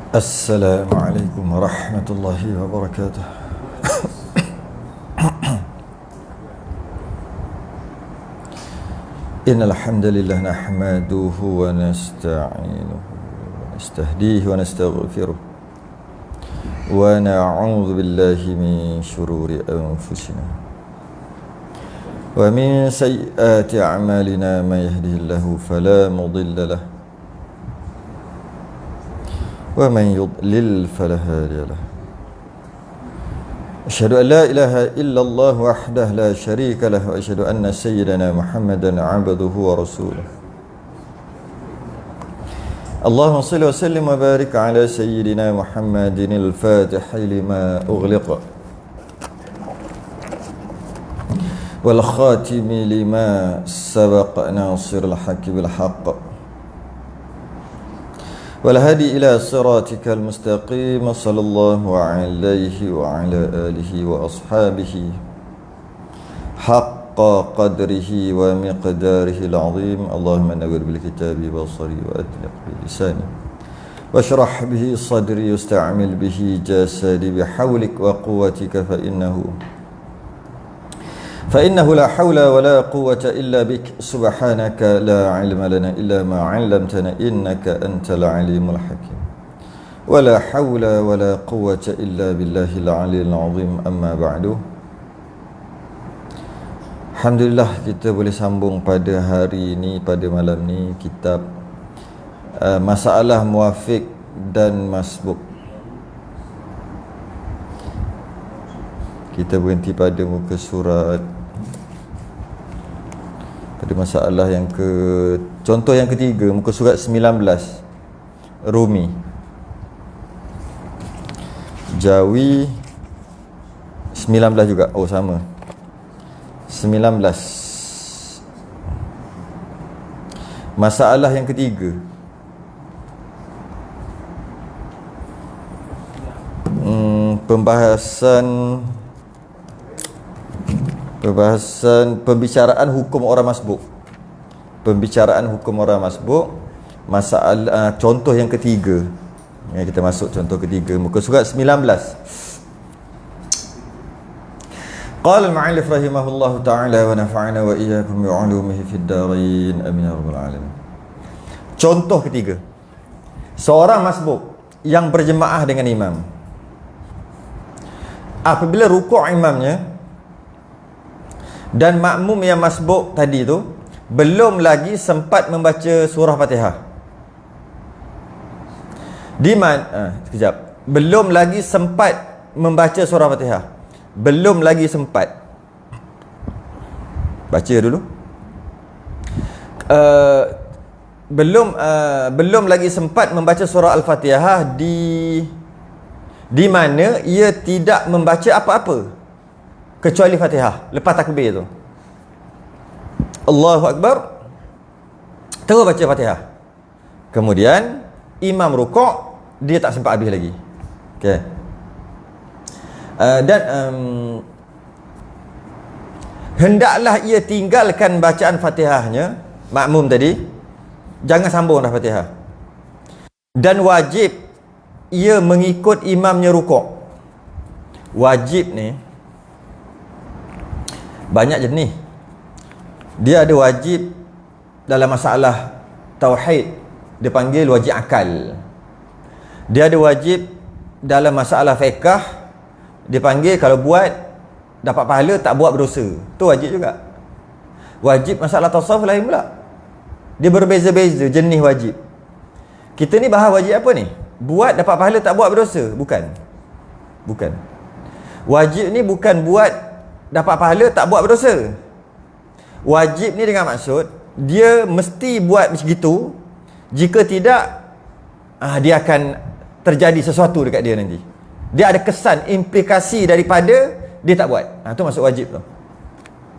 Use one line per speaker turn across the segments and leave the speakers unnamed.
Assalamualaikum warahmatullahi wabarakatuh. Innal hamdalillah nahmaduhu wa nasta'inuhu wa nastahdihi wa nastaghfiruh wa na'udzu billahi min shururi anfusina wa min sayyiati a'malina may yahdihillahu fala mudilla lahu wa man yudlil fala hadiya lahu. Asyhadu an la ilaha illallah wahdahu la syarika lahu wa asyhadu anna sayyidana Muhammadan 'abduhu wa rasuluh. Allahumma shalli wa sallim wa barik ala sayyidina Muhammadin al-fatihi lima ughliqa wal khatimi lima sabaqa nasiril haqqi bil haqq والهدي إلى صراطك المستقيم صلى الله عليه وعلى آله وأصحابه حق قدره ومقداره العظيم. اللهم نور بالكتاب بصري وأطلق بلساني واشرح به صدري واستعمل به جسدي بحولك وقوتك فإنه لا حول ولا قوة إلا بك سبحانك لا علم لنا إلا ما علمتنا إنك أنت العليم الحكيم ولا حول ولا قوة إلا بالله العلي العظيم. أما بعد. Alhamdulillah, kita boleh sambung pada hari ini, pada malam ni, kitab Masalah Muwafiq dan Masbuk. Kita berhenti pada muka surat, pada masalah yang contoh yang ketiga, muka surat 19, Rumi. Jawi 19 juga. Oh, sama, 19. Masalah yang ketiga, pembicaraan hukum orang masbuk. Pembicaraan hukum orang masbuk. Masalah contoh yang ketiga. Ya, kita masuk contoh ketiga, muka surat 19. Qala al-mu'allif rahimahullahu ta'ala wa nafa'ana wa iyyakum bi 'ulumihi fid dharain amin ya rabbal alamin. Contoh ketiga, seorang masbuk yang berjemaah dengan imam, apabila rukuk imamnya dan makmum yang masbuk tadi tu belum lagi sempat membaca surah Fatihah. Di mana sekejap, belum lagi sempat membaca surah Fatihah. Belum lagi sempat. Baca dulu. Belum lagi sempat membaca surah Al-Fatihah di mana ia tidak membaca apa-apa kecuali Fatihah lepas takbir tu. Allahu Akbar, terus baca Fatihah. Kemudian imam rukuk, dia tak sempat habis lagi. Okey. Dan hendaklah ia tinggalkan bacaan Fatihahnya, makmum tadi, jangan sambung dah Fatihah. Dan wajib ia mengikut imamnya rukuk. Wajib ni banyak jenis. Dia ada wajib dalam masalah tauhid, dia panggil wajib akal. Dia ada wajib dalam masalah fiqh, dia panggil kalau buat dapat pahala, tak buat berdosa. Tu wajib juga. Wajib masalah tasawuf lain pula. Dia berbeza-beza jenis wajib. Kita ni bahas wajib apa ni? Buat dapat pahala, tak buat berdosa? Bukan. Wajib ni bukan buat dapat pahala, tak buat berdosa. Wajib ni dengan maksud dia mesti buat macam gitu. Jika tidak, dia akan terjadi sesuatu dekat dia nanti. Dia ada kesan, implikasi daripada dia tak buat. Tu maksud wajib tu.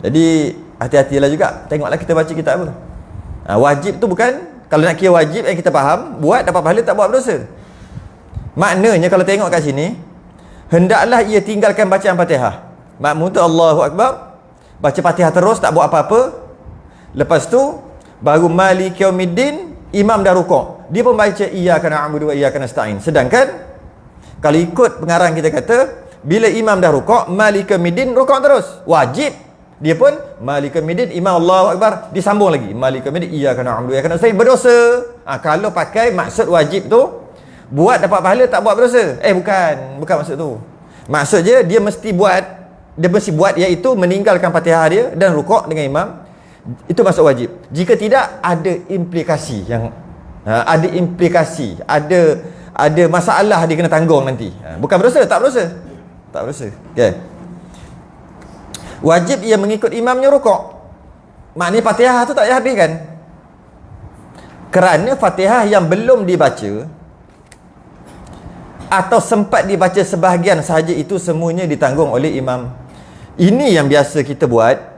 Jadi hati-hatilah juga. Tengoklah kita baca kitab apa. Wajib tu bukan, kalau nak kira wajib yang kita faham, buat dapat pahala, tak buat berdosa. Maknanya kalau tengok kat sini, hendaklah ia tinggalkan bacaan Fatihah. Makmum tu Allahu Akbar, baca Fatihah terus, tak buat apa-apa. Lepas tu baru Maliki Yaumiddin, imam dah rukuk. dia pun baca iyyaka na'budu wa iyyaka nasta'in. Sedangkan kalau ikut pengarang kita kata, bila imam dah rukuk, malika middin rukuk terus. Wajib. Dia pun malika middin, imam Allahu akbar, disambung lagi. Malika middin iyyaka na'budu wa iyyaka nasta'in, berdosa. Kalau pakai maksud wajib tu, buat dapat pahala, tak buat berdosa. Bukan maksud tu. Maksud dia mesti buat iaitu meninggalkan Fatihah dia dan rukuk dengan imam. Itu maksud wajib. Jika tidak, ada implikasi yang ada masalah dia kena tanggung nanti. Bukan berdosa, tak berdosa. Okay. Wajib ia mengikut imamnya rukuk. Maknanya Fatihah tu tak payah habiskan. Kerana Fatihah yang belum dibaca atau sempat dibaca sebahagian sahaja, itu semuanya ditanggung oleh imam. Ini yang biasa kita buat.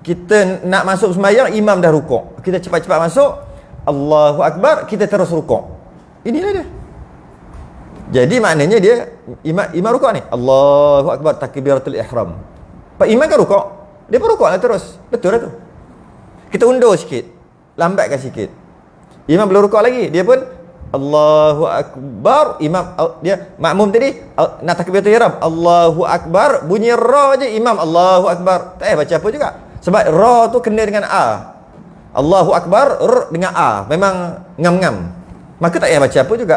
Kita nak masuk sembahyang, imam dah rukuk, kita cepat-cepat masuk, Allahu akbar, kita terus rukuk. Inilah dia. Jadi maknanya dia imam rukuk ni, Allahu akbar, takbiratul ihram. Pak imam kan rukuk, dia pun rukuk lah terus. Betul lah tu. Kita undur sikit, lambatkan sikit. Imam belum rukuk lagi, dia pun Allahu akbar. Imam dia makmum tadi nak takbiratul ihram, Allahu akbar, bunyi ra je, imam Allahu akbar. Tak payah baca apa juga. Sebab ra tu kena dengan a. Allahu akbar dengan a, memang ngam-ngam. Maka tak payah baca apa juga.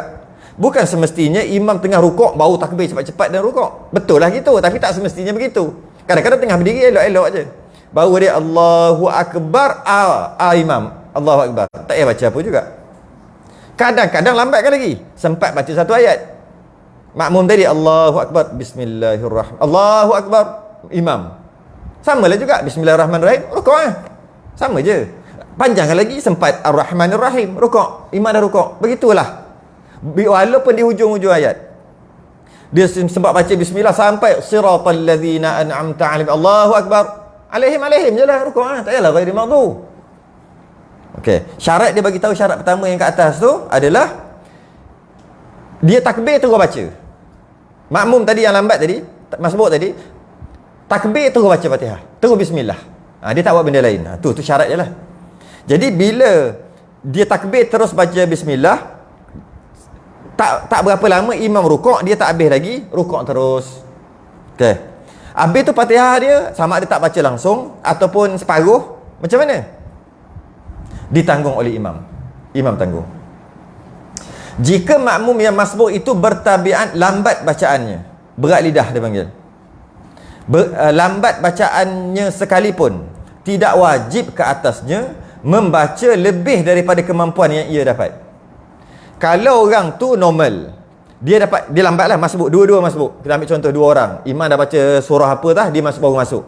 Bukan semestinya imam tengah rukuk baru takbir cepat-cepat dan rukuk. Betul lah gitu, tapi tak semestinya begitu. Kadang-kadang tengah berdiri elok-elok aje, baru dia Allahu akbar, a imam Allahu akbar. Tak payah baca apa juga. Kadang-kadang lambatkan lagi, sempat baca satu ayat. Makmum tadi Allahu akbar, bismillahirrahmanirrahim, Allahu akbar, imam samalah juga, bismillahirrahmanirrahim, rukuk sama je. Panjangkan lagi, sempat ar-rahmanirrahim, rukuk, imam dah rukuk. Begitulah. Walaupun di hujung-hujung ayat dia sebab baca bismillah sampai siratal ladzina an'amta 'alaihim, Allahu akbar, alaihim je lah rukuk, tak payahlah ghairi maghdub. Okey, syarat dia bagi tahu, syarat pertama yang kat atas tu adalah dia takbir terus baca. Makmum tadi yang lambat tadi, masbuk tadi, takbir terus baca Fatihah, terus bismillah. Dia tak buat benda lain. Tu syarat je lah. Jadi bila dia takbir terus baca bismillah, tak berapa lama imam rukuk, dia tak habis lagi, rukuk terus. Okey. Habis tu Fatihah dia sama ada tak baca langsung ataupun separuh, macam mana? Ditanggung oleh imam. Imam tanggung. Jika makmum yang masbuk itu bertabiat lambat bacaannya, berat lidah dia panggil, lambat bacaannya sekalipun, tidak wajib ke atasnya membaca lebih daripada kemampuan yang ia dapat. Kalau orang tu normal, dia lambatlah masbuk, dua-dua masbuk. Kita ambil contoh dua orang, imam dah baca surah apa tah, dia baru masuk.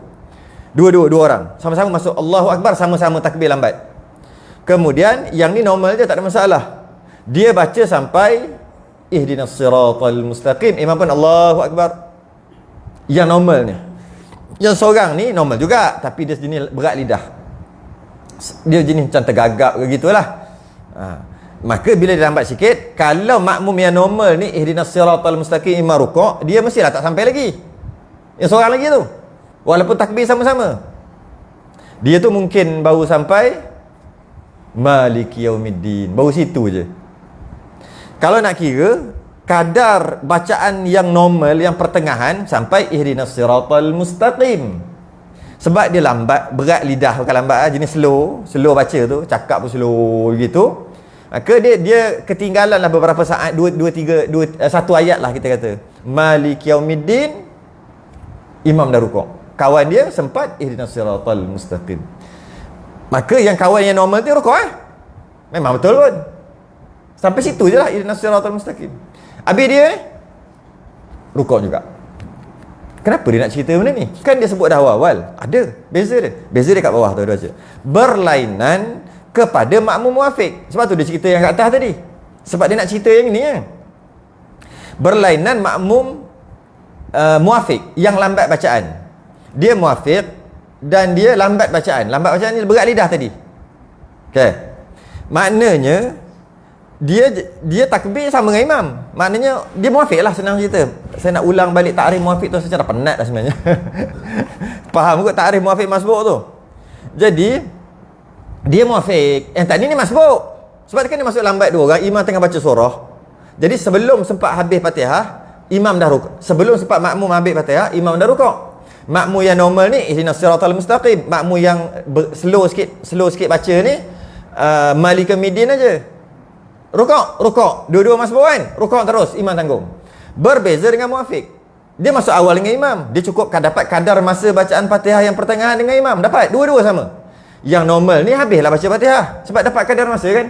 Dua orang sama-sama masuk Allahu akbar, sama-sama takbir lambat. Kemudian yang ni normal je, tak ada masalah. Dia baca sampai ihdinas siratal mustaqim, imam pun Allahu akbar. Yang normal ni. Yang seorang ni normal juga, tapi dia jenis berat lidah. Dia jenis macam tergagap ke gitulah. Maka bila dia lambat sikit, kalau makmum yang normal ni ihdinas siratal mustaqim, imam rukuk, dia mestilah tak sampai lagi. Yang seorang lagi tu, walaupun takbir sama-sama, dia tu mungkin baru sampai maliki yaumiddin, baru situ je. Kalau nak kira kadar bacaan yang normal, yang pertengahan, sampai ihdinas siratal mustaqim. Sebab dia lambat, berat lidah, bukan lambat, jenis slow baca tu, cakap pun slow gitu. Maka dia ketinggalan lah beberapa saat, satu ayat lah kita kata. Maliki yaumiddin, imam dah rukuk, kawan dia sempat ihdinas siratal mustaqim. Maka yang kawan yang normal tu rukuk memang betul pun. Sampai situ je lah, ihdinas siratal mustaqim. Habis dia rukuk juga. Kenapa dia nak cerita benda ni? Kan dia sebut dah awal-awal. Ada beza dia kat bawah tu dia baca. Berlainan kepada makmum muafiq. Sebab tu dia cerita yang kat atas tadi. Sebab dia nak cerita yang ni berlainan makmum muafiq yang lambat bacaan. Dia muafiq dan dia lambat bacaan. Lambat bacaan ni berat lidah tadi. Okey. Maknanya dia takbir sama dengan imam. Maknanya dia muafiq lah, senang cerita. Saya nak ulang balik takrif muafiq tu, saya dah penat dah sebenarnya. Faham kot takrif muafiq masbuk tu. Jadi dia muafiq, yang tadi ni masbuk. Sebab kan dia masuk lambat 2 orang, imam tengah baca surah. Jadi sebelum sempat habis Fatihah, imam dah rukuk. Sebelum sempat makmum habis Fatihah, imam dah rukuk. Makmum yang normal ni ihdinas siratal mustaqim. Makmum yang slow sikit baca ni Malika Midin aja. Rukuk. Dua-dua masuk kan? Rukuk terus, imam tanggung. Berbeza dengan muafiq. Dia masuk awal dengan imam. Dia cukup dapat kadar masa bacaan Fatihah yang pertengahan dengan imam. Dapat. Dua-dua sama. Yang normal ni habislah baca Fatihah. Sebab dapat kadar masa kan?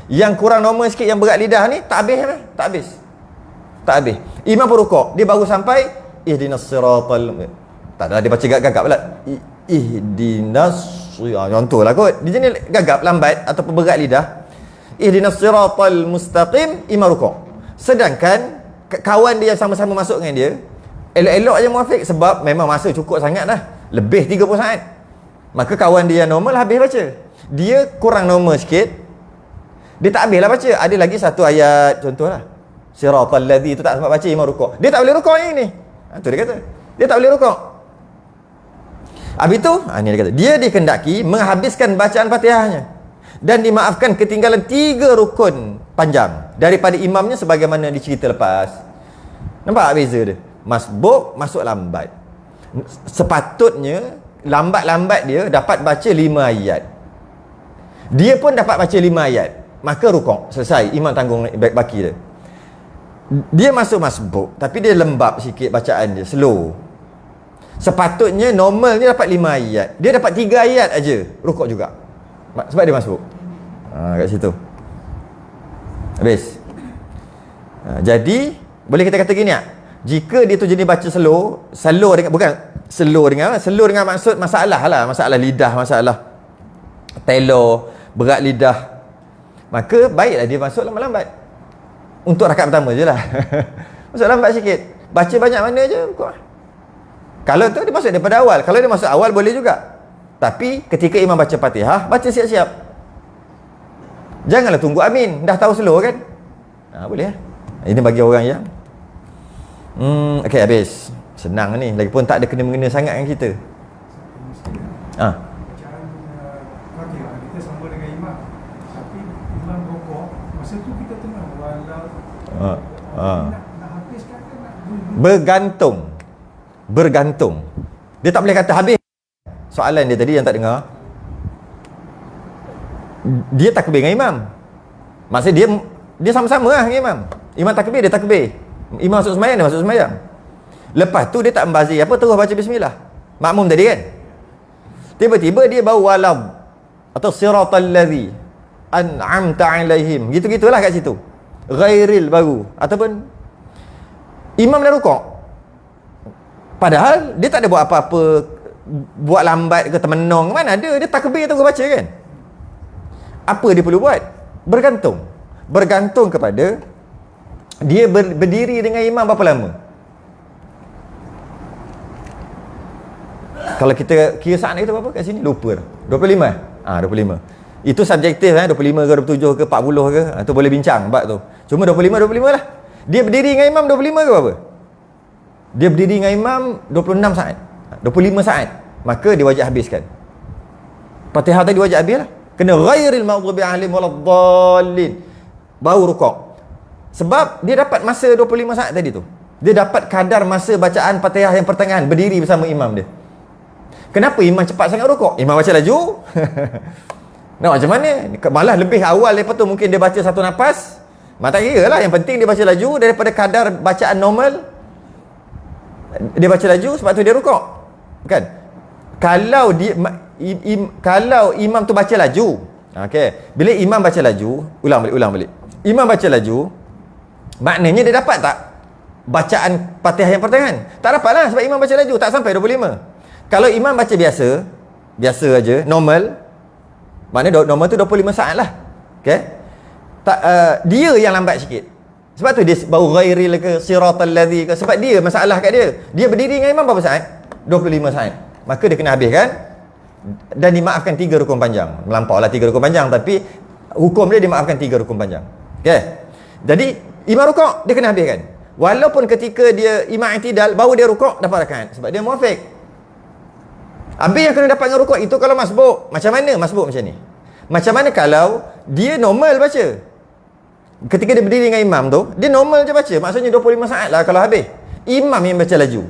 Yang kurang normal sikit, yang berat lidah ni, tak habis kan? Tak habis. Imam pun rukuk. Dia baru sampai ihdinas siratal. Tak adalah dia baca gagap pula. Ihdinas, contohlah kot. Dia jenis gagap, lambat ataupun berat lidah. Ihdinas siratal mustaqim, imam rukuk. Sedangkan kawan dia yang sama-sama masuk dengan dia, elok-elok je muafiq, sebab memang masa cukup sangat dah. Lebih 30 saat. Maka kawan dia yang normal habis baca. Dia kurang normal sikit. Dia tak habislah baca. Ada lagi satu ayat, contohlah. Siratal ladzi, itu tak sempat baca, imam rukuk. Dia tak boleh rukuk yang ni. Itu dia kata. Dia tak boleh rukuk. Habis tu, ni dia kata, dia dikendaki menghabiskan bacaan Fatihahnya dan dimaafkan ketinggalan 3 rukun panjang daripada imamnya sebagaimana dicerita lepas. Nampak beza dia? Masbuk masuk lambat. Sepatutnya lambat-lambat dia dapat baca 5 ayat. Dia pun dapat baca 5 ayat. Maka rukuk, selesai, imam tanggung baki dia. Dia masuk masbuk, tapi dia lembab sikit bacaan dia, slow. Sepatutnya normalnya dapat 5 ayat. Dia dapat 3 ayat aja, rukuk juga. Sebab dia masbuk. Kat situ. Habis. Jadi boleh kita kata gini tak? Jika dia tu jenis baca slow dengan, bukan slow dengan maksud masalah lah, masalah lidah, masalah telo, berat lidah, maka baiklah dia masuk lambat-lambat. Untuk rakaat pertama je lah. Masuk lambat sikit. Baca banyak mana je rukuk. Kalau tu dia masuk daripada awal. Kalau dia masuk awal boleh juga. Tapi ketika imam baca Fatihah, baca siap-siap. Janganlah tunggu amin. Dah tahu slow kan? Boleh lah. Ini bagi orang yang okey, habis. Senang ni. Lagipun tak ada kena-mengena sangat dengan kita.
Bacaan Fatihah kita sama dengan imam. Tapi imam rukuk, masa tu kita tengah walau nak habiskan kan nak bergantung. Dia tak boleh kata habis. Soalan dia tadi yang tak dengar. Dia takbir dengan imam. Maksudnya dia sama-sama lah dengan imam. Imam takbir, dia takbir. Imam masuk sembahyang, dia masuk sembahyang. Lepas tu dia tak membazir apa, terus baca bismillah. Makmum tadi kan. Tiba-tiba dia baru walau atau siratal ladzi an'amta alaihim. Gitu-gitulah kat situ. Ghairil baru ataupun imam dah rukuk. Padahal dia tak ada buat apa-apa, buat lambat ke termenung, mana ada, dia takbir terus baca kan. Apa dia perlu buat? Bergantung kepada dia berdiri dengan imam berapa lama. Kalau kita kira saat kita berapa kat sini? Lupa dah. 25? 25. Itu subjektif 25 ke 27 ke 40 ke. Itu boleh bincang bab tu. Cuma 25 lah. Dia berdiri dengan imam 25 ke berapa? Dia berdiri dengan imam 26 saat. 25 saat. Maka dia wajib habiskan. Fatihah tadi wajib habis lah. Kena ghairil maghdubi alaihim waladdallin. Baru rukuk. Sebab dia dapat masa 25 saat tadi tu. Dia dapat kadar masa bacaan Fatihah yang pertengahan berdiri bersama imam dia. Kenapa imam cepat sangat rukuk? Imam baca laju. Nak macam mana? Malah lebih awal daripada tu mungkin dia baca satu nafas. Tak kira lah. Yang penting dia baca laju daripada kadar bacaan normal. Dia baca laju sebab tu dia rukuk. Kan? Kalau kalau imam tu baca laju. Okey. Bila imam baca laju, ulang balik. Imam baca laju, maknanya dia dapat tak bacaan Fatihah yang pertengahan? Tak dapat lah sebab imam baca laju, tak sampai 25. Kalau imam baca biasa aja, normal, maknanya normal tu 25 saat lah. Okey. Dia yang lambat sikit. Sebab tu dia baru ghairil ke siratal ladzi ke, sebab dia masalah kat dia. Dia berdiri dengan imam berapa saat? 25 saat. Maka dia kena habiskan dan dimaafkan 3 rukun panjang. Melampaulah 3 rukun panjang, tapi hukum dia dimaafkan 3 rukun panjang. Okey. Jadi imam rukuk dia kena habiskan. Walaupun ketika dia imam i'tidal baru dia rukuk dapat rakaat sebab dia muafiq. Habis yang kena dapat dengan rukuk itu kalau masbuk. Macam mana masbuk macam ni? Macam mana kalau dia normal baca? Ketika dia berdiri dengan imam tu, dia normal je baca. Maksudnya 25 saat lah kalau habis. Imam yang baca laju.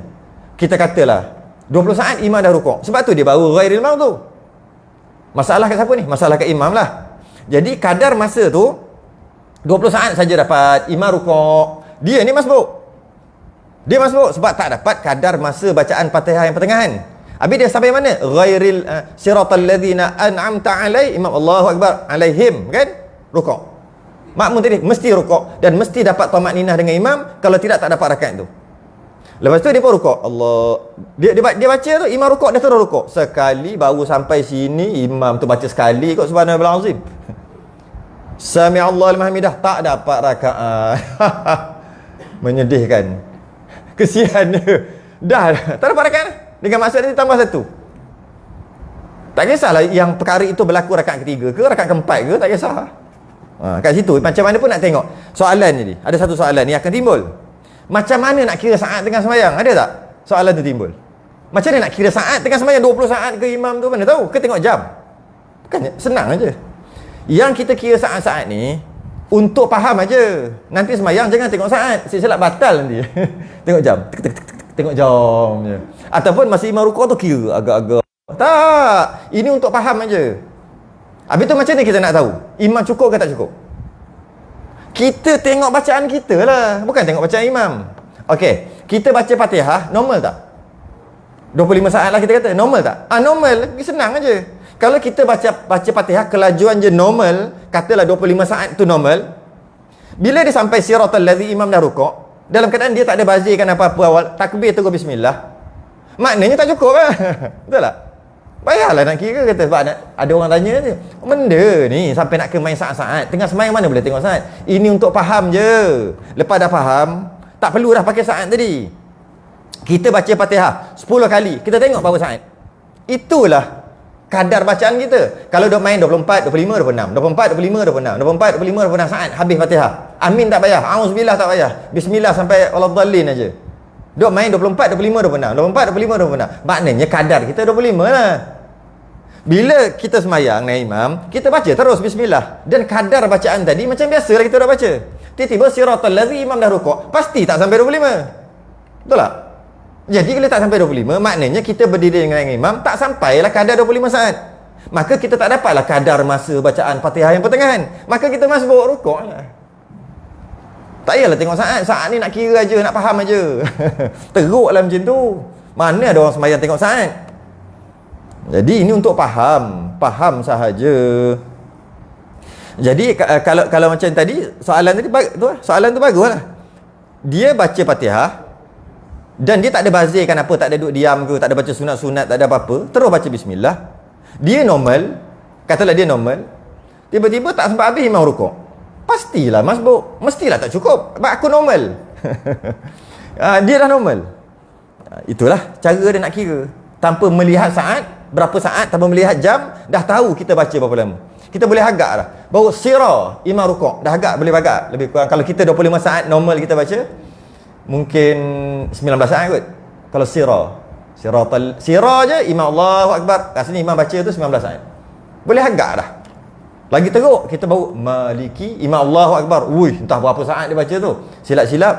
Kita katalah 20 saat imam dah rukuk. Sebab tu dia baru ghairil maghdu. Masalah kat siapa ni? Masalah kat imam lah. Jadi kadar masa tu 20 saat saja dapat imam rukuk. Dia ni masbuk. Dia masbuk sebab tak dapat kadar masa bacaan Fatihah yang pertengahan. Habis dia sampai mana? Ghairil siratal ladzina an'amta alaihim. Imam Allahu akbar alaihim, kan? Rukuk. Makmum tadi mesti rukuk dan mesti dapat tamakninah dengan imam. Kalau tidak, tak dapat rakaat tu. Lepas tu dia pun rukuk. Allah. Dia baca tu, imam rukuk, dia terus rukuk. Sekali baru sampai sini, imam tu baca sekali kot subhanallahil azim. Sami Allahu liman hamidah, tak dapat rakaat. Menyedihkan. Kesian dia. Dah tak dapat rakaat. Dengan maksud dia tambah satu. Tak kisahlah yang perkara itu berlaku rakaat ketiga ke, rakaat keempat ke, tak kisah. Kat situ macam mana pun nak tengok. Soalan ni, ada satu soalan ni akan timbul. Macam mana nak kira saat tengah sembahyang? Ada tak? Soalan tu timbul. Macam mana nak kira saat tengah sembahyang? 20 saat ke imam tu mana tahu? Ke tengok jam? Bukan, senang aja. Yang kita kira saat-saat ni untuk faham aja. Nanti sembahyang jangan tengok saat. Silap batal nanti. Tengok jam. Tengok jam je. Ataupun masa imam rukuk tu kira agak-agak. Tak. Ini untuk faham aja. Habis tu macam mana kita nak tahu? Imam cukup ke tak cukup? Kita tengok bacaan kita lah. Bukan tengok bacaan imam. Okey. Kita baca Fatihah, normal tak? 25 saat lah kita kata. Normal tak? Normal. Senang aja. Kalau kita baca Fatihah, kelajuan je normal, katalah 25 saat tu normal. Bila dia sampai siratal ladzi imam dah rukuk, dalam keadaan dia tak ada bazirkan apa-apa awal, takbir terus bismillah. Maknanya tak cukup lah. Betul tak? Payahlah nak kira kata sebab ada orang tanya je. Benda ni sampai nak ke main saat-saat. Tengah sembahyang mana boleh tengok saat? Ini untuk faham je. Lepas dah faham, tak perlu dah pakai saat tadi. Kita baca Fatihah 10 kali, kita tengok berapa saat. Itulah kadar bacaan kita. Kalau duk main 24, 25, 26, 24, 25, 26, 24, 25, 26 saat habis Fatihah. Amin tak payah, auzubillah tak payah. Bismillah sampai waladdallin aja. Duk main 24, 25, 26, 24, 25, 26. Maknanya kadar kita 25 lah. Bila kita semayang naik imam, kita baca terus bismillah. Dan kadar bacaan tadi macam biasalah kita dah baca. Tiba-tiba siratal ladzi imam dah rukuk, pasti tak sampai 25. Betul tak? Jadi kalau tak sampai 25, maknanya kita berdiri dengan imam tak sampailah kadar 25 saat. Maka kita tak dapatlah kadar masa bacaan Fatihah yang pertengahan. Maka kita masbuk rukuk lah. Tak payahlah tengok saat. Saat ni nak kira aja, nak faham aja. Teruklah macam tu. Mana ada orang sembahyang tengok saat? Jadi ini untuk faham sahaja. Jadi kalau macam tadi soalan tu baguslah. Dia baca Fatihah dan dia tak ada bazirkan apa, tak ada duduk diam ke, tak ada baca sunat-sunat, tak ada apa-apa, terus baca bismillah. Dia normal, katalah dia normal. Tiba-tiba tak sempat habis imam rukuk. Pastilah masbuk, mestilah tak cukup. Sebab aku normal. Dia dah normal. Itulah cara dia nak kira. Tanpa melihat saat, berapa saat, tanpa melihat jam, dah tahu kita baca berapa lama. Kita boleh agak dah. Baru sirah imam rukuk, dah agak boleh agak. Lebih kurang kalau kita 25 saat normal kita baca, mungkin 19 saat kot. Kalau sirah je imam Allahu akbar, kat sini imam baca tu 19 saat. Boleh agak dah. Lagi teruk kita baru maliki imam Allahu akbar. Entah berapa saat dia baca tu. Silap-silap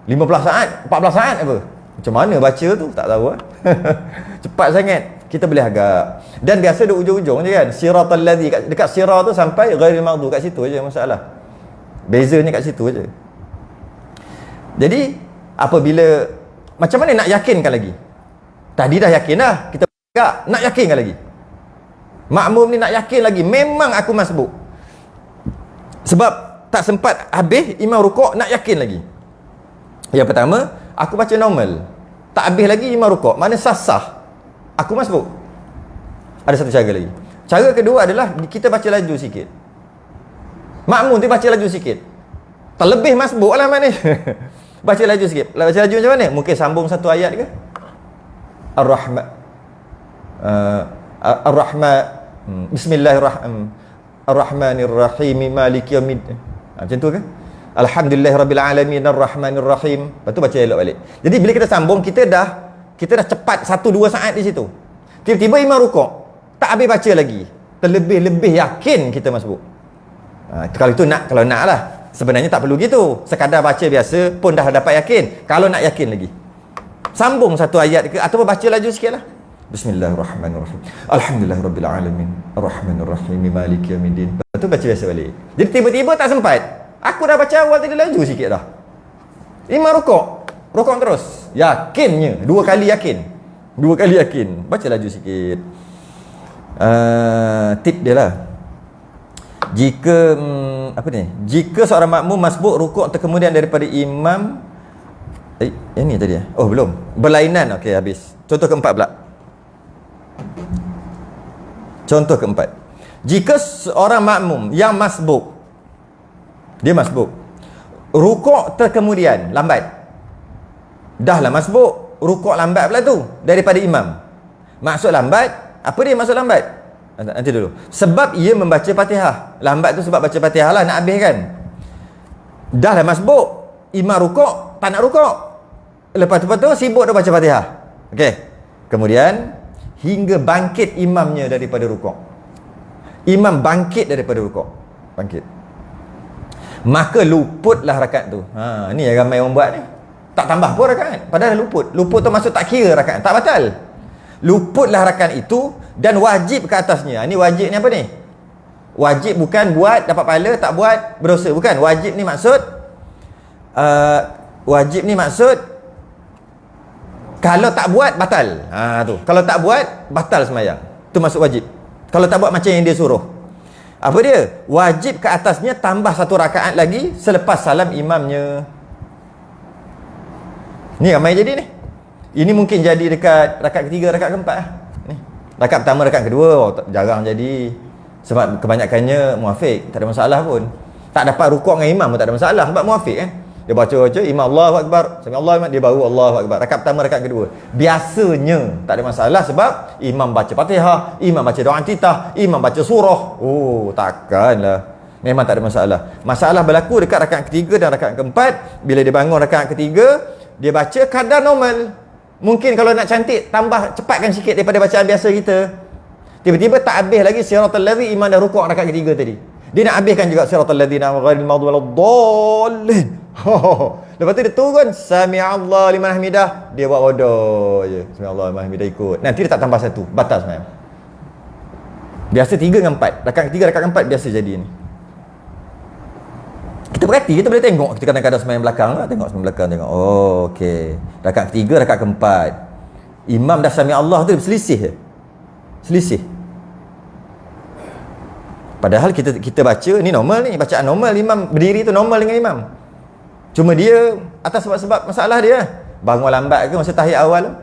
15 saat, 14 saat apa. Macam mana baca tu tak tahu lah. Cepat sangat. Kita boleh agak. Dan biasa di ujung-ujung je kan. Siratal ladzi, dekat sirah tu sampai ghairil maghdu, kat situ aja masalah. Bezanya kat situ aja. Jadi apabila macam mana nak yakinkan lagi? Tadi dah yakin dah, kita agak nak yakinkan lagi. Makmum ni nak yakin lagi, memang aku masbuk. Sebab tak sempat habis imam rukuk, nak yakin lagi. Yang pertama, aku baca normal. Tak habis lagi imam rukuk, mana sah-sah. Aku masbuk. Ada satu cara lagi. Cara kedua adalah kita baca laju sikit. Makmum tu baca laju sikit. Terlebih masbuk lah mana. Baca laju sikit. Baca laju macam mana? Mungkin sambung satu ayat ke? Ar-Rahman. Ar-Rahman. Bismillahirrahmanirrahim. Ar-Rahmanirrahim. Maliki yaumiddin. Macam tu ke? Alhamdulillahirabbil alamin ar-rahmanir rahim. Lepas tu baca elok balik. Jadi bila kita sambung, kita dah cepat 1-2 saat di situ. Tiba-tiba imam rukuk, tak habis baca lagi. terlebih-lebih yakin kita masbuk. Kalau nak lah. Sebenarnya tak perlu gitu. Sekadar baca biasa pun dah dapat yakin. Kalau nak yakin lagi, sambung satu ayat ke ataupun baca laju sikit lah. Bismillahirrahmanirrahim. Alhamdulillahirabbil alamin. Arrahmanirrahim. Maliki yaumiddin. Lepas tu baca biasa balik. Jadi tiba-tiba tak sempat. Aku dah baca awal tadi laju sikit dah. Imam rukuk terus. Yakinnya, 2 kali yakin. Baca laju sikit. Tip dia lah. Jika jika seorang makmum masbuk rukuk terkemudian daripada imam, yang ni tadi oh belum, berlainan. Okey, habis. Contoh keempat pula. Contoh keempat, jika seorang makmum yang masbuk, dia masbuk rukuk terkemudian, lambat. Dah lah masbuk, rukuk lambat pula tu daripada imam. Maksud lambat, apa dia maksud lambat? Nanti dulu. Sebab ia membaca Fatihah. Lambat tu sebab baca Fatihah lah, nak habis kan. Dah lah masbuk, imam rukuk, tak nak rukuk. Lepas tu sibuk dah baca Fatihah. Okey. Kemudian hingga bangkit imamnya daripada rukuk. Imam bangkit daripada rukuk. Bangkit. Maka luputlah rakaat tu. Ni yang ramai orang buat ni. Tak tambah pun rakaat. Padahal luput. Luput tu maksud tak kira rakaat, tak batal. Luputlah rakaat itu dan wajib ke atasnya. Ni wajib ni apa ni? Wajib bukan buat dapat pahala, tak buat berdosa. Bukan. Wajib ni maksud kalau tak buat batal. Tu. Kalau tak buat batal sembahyang. Tu maksud wajib. Kalau tak buat macam yang dia suruh. Apa dia? Wajib ke atasnya tambah 1 rakaat lagi selepas salam imamnya. Ni ramai jadi ni. Ini mungkin jadi dekat rakaat ketiga, rakaat keempat lah. Ni. Rakaat pertama, rakaat kedua jarang jadi. Sebab kebanyakannya muafiq, tak ada masalah pun. Tak dapat rukuk dengan imam pun tak ada masalah sebab muafiq kan. Dia baca imam Allahu akbar, sami Allahu liman, dia baru Allahu akbar. Rakaat pertama, rakaat kedua. Biasanya tak ada masalah sebab imam baca Fatihah, imam baca doa iftitah, imam baca surah. Takkanlah. Memang tak ada masalah. Masalah berlaku dekat rakaat ketiga dan rakaat keempat. Bila dia bangun rakaat ketiga, dia baca kadar normal. Mungkin kalau nak cantik, tambah cepatkan sikit daripada bacaan biasa kita. Tiba-tiba tak habis lagi siratal ladzi, imam dah rukuk rakaat ketiga tadi. Dia nak habiskan juga siratal ladzina ghairil maghdubi waladdallin. Lepas tu dia turun sami'allahu liman hamidah, dia buat wudu je. Sami'allahu liman hamidah ikut. Nanti dia tak tambah 1, batal sembahyang. Biasa 3 dengan 4. Rakaat ketiga, rakaat keempat biasa jadi ni. Kita perhati, kita boleh tengok. Kita kadang-kadang sembahyang belakang lah. Tengok sembahyang belakang, tengok. Okey. Rakaat ketiga, rakaat keempat. Imam dah sami Allah tu selisih je. Selisih. Padahal kita baca, ni normal ni. Bacaan normal. Imam berdiri tu normal dengan imam. Cuma dia atas sebab-sebab masalah dia. Bangun lambat ke masa tahiyat awal.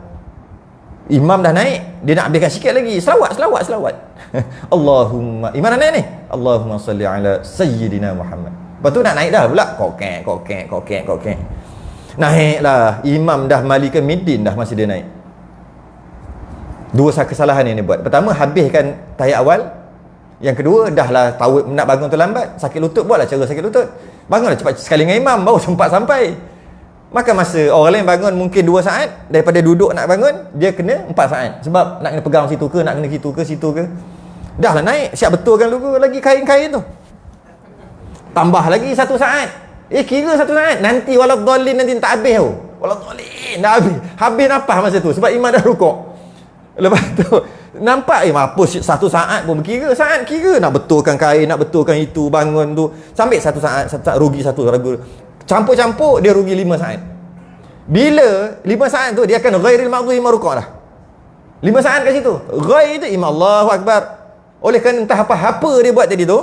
Imam dah naik. Dia nak habiskan sikit lagi. Selawat. Allahumma. Imam dah naik ni. Allahumma salli ala Sayyidina Muhammad. Lepas tu nak naik dah pula. Kokek. Naiklah. Imam dah malika midin dah masa dia naik. 2 kesalahan yang dia buat. Pertama, habiskan tahiyat awal. Yang kedua, dah lah tahu nak bangun tu lambat. Sakit lutut, buatlah cara sakit lutut. Bangunlah cepat sekali dengan imam, baru sempat sampai. Maka masa orang lain bangun mungkin 2 saat, daripada duduk nak bangun, dia kena 4 saat. Sebab nak kena pegang situ ke, nak kena situ ke. Dah lah naik, siap betulkan dulu lagi kain-kain tu. Tambah lagi 1 saat. Kira 1 saat. Nanti waladdallin nanti tak habis tu. Waladdallin dah habis. Habis nafas masa tu sebab imam dah rukuk. Lepas tu nampak mampus 1 saat pun berkira. Saat kira nak betulkan kain, nak betulkan itu, bangun tu. Sampai 1 saat rugi 1 ragu. Campur-campur dia rugi 5 saat. Bila 5 saat tu dia akan ghairil maghdubi imam rukuk dah. 5 saat kat situ. Ghair tu imam Allahu akbar. Oleh kerana entah apa-apa dia buat tadi tu,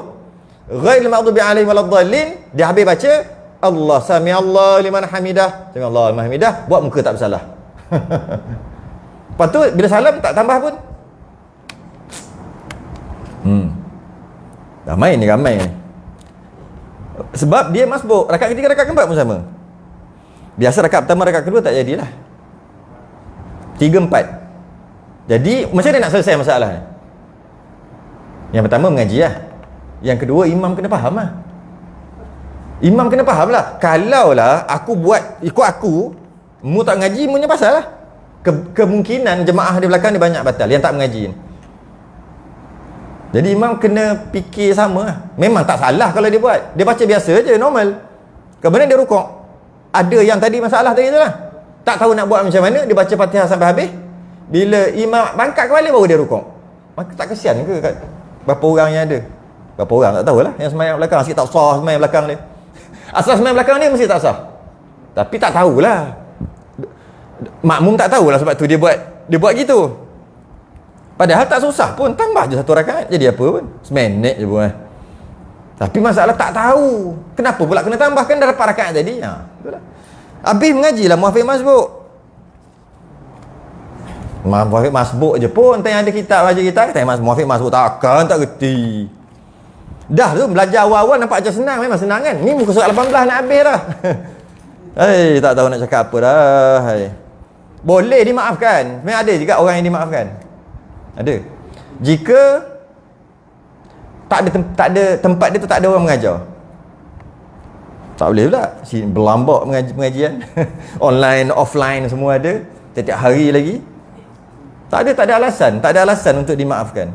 ghairil maghdubi alaihim waladdallin, dia habis baca Allah sami'allahu liman hamidah. Sami'allahu liman hamidah, buat muka tak bersalah. Lepas tu bila salam tak tambah pun. Ramai ni. Sebab dia masbuk. Rakaat ketiga, rakaat keempat pun sama. Biasa rakaat pertama, rakaat kedua tak jadilah. 3, 4. Jadi macam mana nak selesai masalah ni? Yang pertama mengaji lah. Yang kedua imam kena faham lah. Imam kena faham lah. Kalau lah aku buat ikut aku, mu tak mengaji, mu punya pasal lah. Kemungkinan jemaah di belakang ni banyak batal yang tak mengaji ni.
Jadi imam kena fikir sama lah. Memang tak salah kalau dia buat. Dia baca biasa je, normal. Kemudian dia rukuk. Ada yang tadi masalah tadi tu lah. Tak tahu nak buat macam mana, dia baca Fatihah sampai habis. Bila imam bangkat kembali baru dia rukuk. Maka tak kesian ke kat berapa orang yang ada? Berapa orang tak tahulah. Yang sembahyang belakang sikit tak sah sembahyang belakang dia. Asal sembahyang belakang dia mesti tak sah. Tapi tak tahulah. Makmum tak tahulah sebab tu dia buat gitu. Padahal tak susah pun, tambah je satu rakaat. Jadi apa pun? Seminit je pun. Tapi masalah tak tahu. Kenapa pula kena tambahkan dah dapat rakaat tadi? Itulah. Habis mengajilah muafiq masbuk. Muafiq masbuk je pun. Tanya ada kitab baca kita. Tanya muafiq masbuk takkan tak reti. Dah tu belajar awal-awal nampak macam senang. Memang senang kan? Ni muka surat 18 nak habis dah. Hei, tak tahu nak cakap apa dah. Hai. Boleh dimaafkan. Memang ada juga orang yang dimaafkan. Ada. Jika tak ada tempat dia tu tak ada orang mengajar. Tak boleh pula. Berlambak pengajian. Online, offline semua ada. Setiap hari lagi. Tak ada alasan. Tak ada alasan untuk dimaafkan.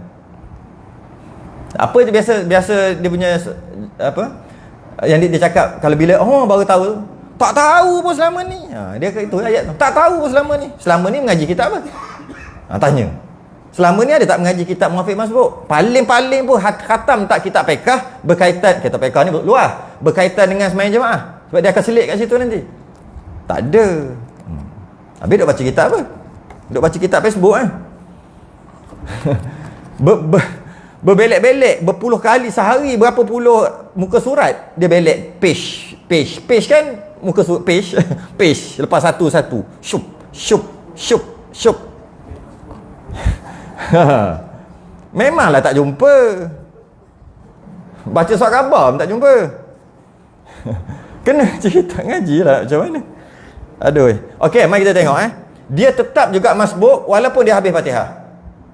Apa je biasa dia punya apa? Yang dia cakap kalau bila baru tahu. Tak tahu pun selama ni. Dia kata itu ayat tu. Tak tahu pun selama ni. Selama ni mengaji kitab apa? Tanya. Selama ni ada tak mengaji kitab muafiq masbuk? Paling-paling pun khatam tak kitab fiqh berkaitan, kitab fiqh ni luar, berkaitan dengan sembahyang jemaah. Sebab dia akan selit kat situ nanti. Tak ada. Habis duk baca kitab apa? Duk baca kitab Facebook kan? Berbelek-belek berpuluh kali sehari, berapa puluh muka surat dia belek page kan muka surat page lepas satu-satu syup memanglah tak jumpa. Baca surat khabar pun tak jumpa. Kena cerita ngaji lah macam mana. Aduh. Okey, mari kita tengok dia tetap juga masbuk walaupun dia habis Fatihah.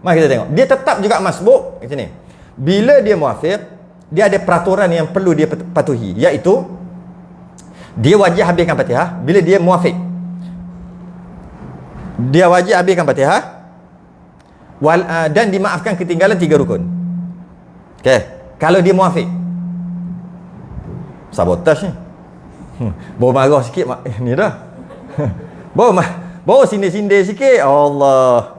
Mari kita tengok. Dia tetap juga masbuk macam ni. Bila dia muafiq, dia ada peraturan yang perlu dia patuhi, iaitu dia wajib habiskan Fatihah. Bila dia muafiq, dia wajib habiskan Fatihah dan dimaafkan ketinggalan 3 rukun. Okey, kalau dia muafiq. Sabotaj ni. Bawa marah sikit ni dah. Bawa sindir-sindir sikit. Allah.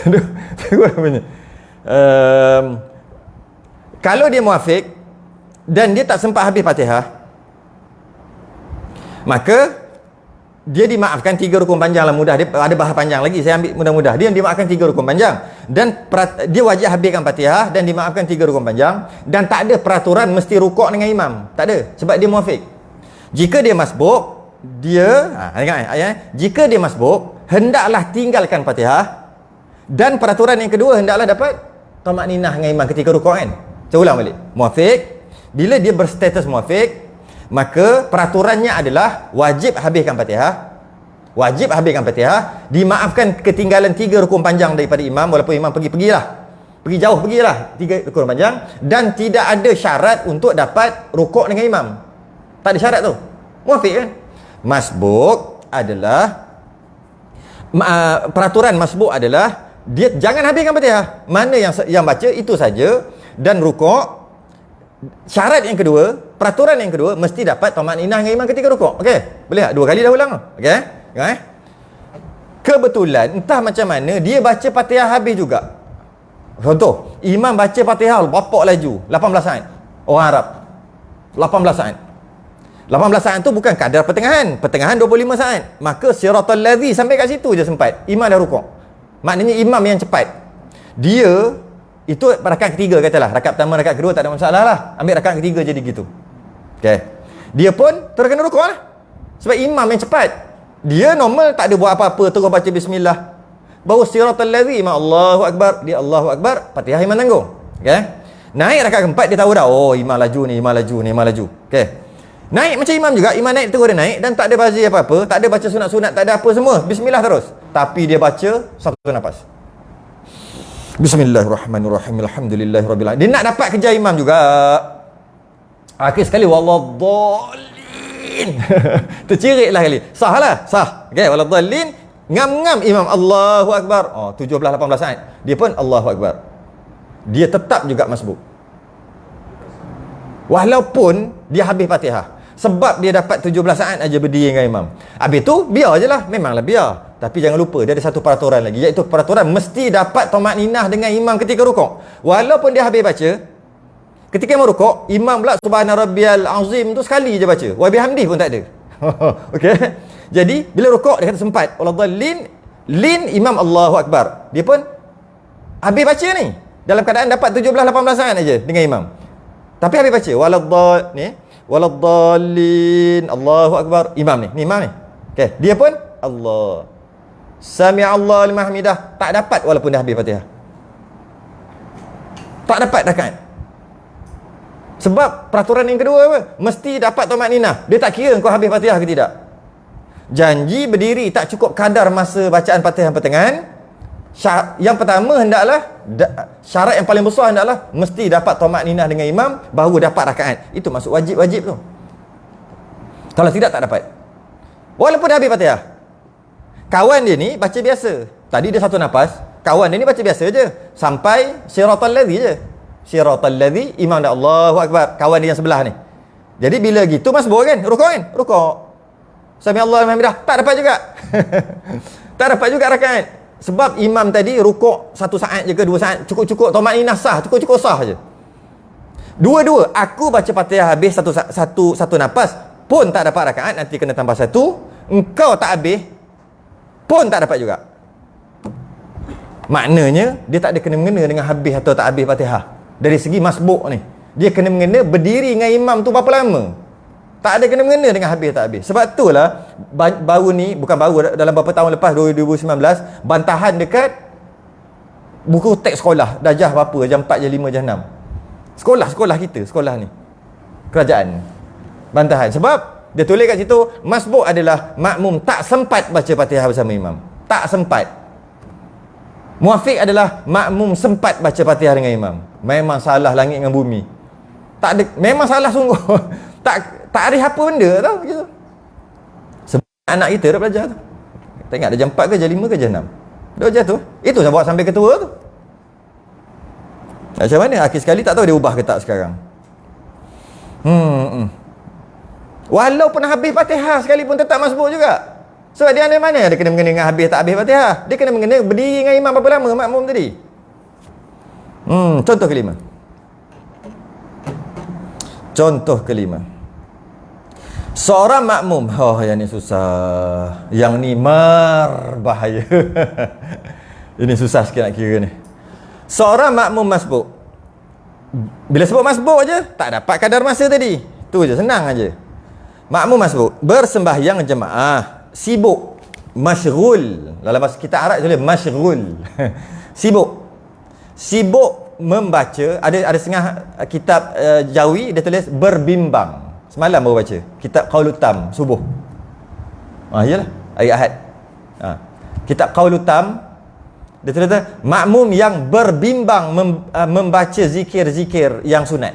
Aduh, tengok apa ni. Kalau dia muafiq dan dia tak sempat habis Fatihah, maka dia dimaafkan 3 rukun panjang lah, mudah. Dia ada bahas panjang lagi, saya ambil mudah-mudah. Dia dimaafkan 3 rukun panjang dan dia wajib habiskan Fatihah dan dimaafkan 3 rukun panjang, dan tak ada peraturan mesti rukuk dengan imam. Tak ada, sebab dia muafiq. Jika dia masbuk, dia ingat ayat, jika dia masbuk hendaklah tinggalkan Fatihah, dan peraturan yang kedua hendaklah dapat tamakninah dengan imam ketika rukuk kan. Saya ulang balik. Muafiq, bila dia berstatus muafiq, maka peraturannya adalah wajib habiskan Fatihah. Wajib habiskan Fatihah, dimaafkan ketinggalan 3 rukun panjang daripada imam, walaupun imam pergilah. Pergi jauh pergilah 3 rukun panjang, dan tidak ada syarat untuk dapat rukuk dengan imam. Tak ada syarat tu. Muafiq kan? Masbuk adalah peraturan masbuk adalah dia jangan habiskan Fatihah. Mana yang baca itu saja, dan rukuk. Syarat yang kedua, peraturan yang kedua, mesti dapat tamakninah dengan imam ketika rukuk. Okey? Boleh tak? 2 kali dah ulang. Okey? Kebetulan entah macam mana dia baca Fatihah habis juga. Contoh, imam baca Fatihah bapak laju 18 saat. Orang Arab 18 saat. 18 saat tu bukan kadar pertengahan. Pertengahan 25 saat. Maka siratal ladzi sampai kat situ je sempat. Imam dah rukuk. Maknanya imam yang cepat. Dia itu rakaat ketiga katalah. Rakaat pertama, rakaat kedua tak ada masalah lah. Ambil rakaat ketiga jadi gitu. Okey. Dia pun terus kena rukuk lah. Sebab imam yang cepat. Dia normal tak ada buat apa-apa, terus baca bismillah. Baru siratal ladzi, Allahu akbar, dia Allahu akbar, Fatihah imam tanggung. Okey. Naik rakaat keempat dia tahu dah, oh imam laju ni, imam laju ni, imam laju. Okey. Naik macam imam juga, imam naik terus dia naik dan tak ada bazir apa-apa, tak ada baca sunat-sunat, tak ada apa semua. Bismillah terus. Tapi dia baca satu nafas. Bismillahirrahmanirrahim. Alhamdulillahirabbil alamin. Dia nak dapat kejar imam juga. Akhir sekali waladhdallin. Terciriklah kali. Sah lah, sah. Okey, waladhdallin. Ngam-ngam imam Allahu akbar. Oh, 17 18 saat. Dia pun Allahu akbar.
dia tetap juga masbuk. Walaupun dia habis Fatihah. Sebab dia dapat 17 saat aja berdiri dengan imam. Habis tu biar je lah, memanglah biar. Tapi jangan lupa dia ada satu peraturan lagi, iaitu peraturan mesti dapat tamakninah dengan imam ketika rukuk. Walaupun dia habis baca, ketika imam rukuk, imam pula subhana rabbiyal azim tu sekali je baca. Wa bihamdih pun tak ada. Okey. Jadi bila rukuk dia kata sempat. Waladhdallin, lin imam Allahu akbar. Dia pun habis baca ni. Dalam keadaan dapat 17-18 saat aja dengan imam. Tapi habis baca waladdallin Allahu akbar. Imam ni imam ni. Okey, dia pun Allah Sami'allahu liman hamidah, tak dapat walaupun dah habis Fatihah. Tak dapat rakaat. Sebab peraturan yang kedua apa? Mesti dapat tamakninah. Dia tak kira kau habis Fatihah ke tidak. Janji berdiri tak cukup kadar masa bacaan Fatihah pertengahan. Yang pertama hendaklah syarat yang paling besar hendaklah mesti dapat tamakninah dengan imam baru dapat rakaat. Itu masuk wajib-wajib tu. Kalau tidak tak dapat. Walaupun dah habis Fatihah. Kawan dia ni baca biasa. Tadi dia satu nafas, kawan dia ni baca biasa je sampai siratal ladzi je. Siratal ladzi, imam dah Allahu akbar, kawan dia yang sebelah ni. Jadi bila gitu masbuk kan? Rukuk. Sami Allahu liman hamidah, tak dapat juga. Tak dapat juga rakaat. Sebab imam tadi rukuk 1 saat je ke 2 saat, cukup-cukup tamakninah sah, cukup-cukup sah je. Dua-dua, aku baca Fatihah habis satu nafas pun tak dapat rakaat, nanti kena tambah 1. Engkau tak habis pun tak dapat juga. Maknanya dia tak ada kena-mengena dengan habis atau tak habis Fatihah. Dari segi masbuk ni, dia kena-mengena berdiri dengan imam tu berapa lama. Tak ada kena-mengena dengan habis tak habis. Sebab itulah baru ni, bukan baru, dalam beberapa tahun lepas 2019, bantahan dekat buku teks sekolah darjah berapa, jam 4, jam 5, jam 6. Sekolah kita, sekolah ni kerajaan, bantahan. Sebab dia tulis kat situ, masbuk adalah makmum tak sempat baca Fatihah bersama imam. Tak sempat. Muafiq adalah makmum sempat baca Fatihah dengan imam. Memang salah langit dengan bumi. Tak ada, memang salah sungguh. tak ada apa benda tau gitu. Sebab anak kita dah belajar tu. Tak ingat dah jam 4 ke jam 5 ke jam 6. Dah belajar tu. Itu saya buat sampai ketua tu. Macam mana? Akhir sekali tak tahu dia ubah ke tak sekarang. Walaupun habis Fatihah sekalipun tetap masbuk juga. Sebab dia mana ada kena mengena dengan habis tak habis Fatihah. Dia kena mengena berdiri dengan imam berapa lama makmum tadi. Contoh kelima. Seorang makmum, yang ni susah. Yang ni bahaya. Ini susah sikit nak kira ni. Seorang makmum masbuk. Bila sebut masbuk je, tak dapat kadar masa tadi. Tu je, senang aja. Makmum masbuk, bersembahyang jemaah, sibuk, masyrul. Dalam bahasa kita Arab tulis masyrul. Sibuk membaca. Ada setengah kitab Jawi dia tulis berbimbang. Semalam baru baca kitab Qaulul Tam subuh. Iyalah, hari Ahad. Kitab Qaulul Tam dia tulis makmum yang berbimbang membaca zikir-zikir yang sunat.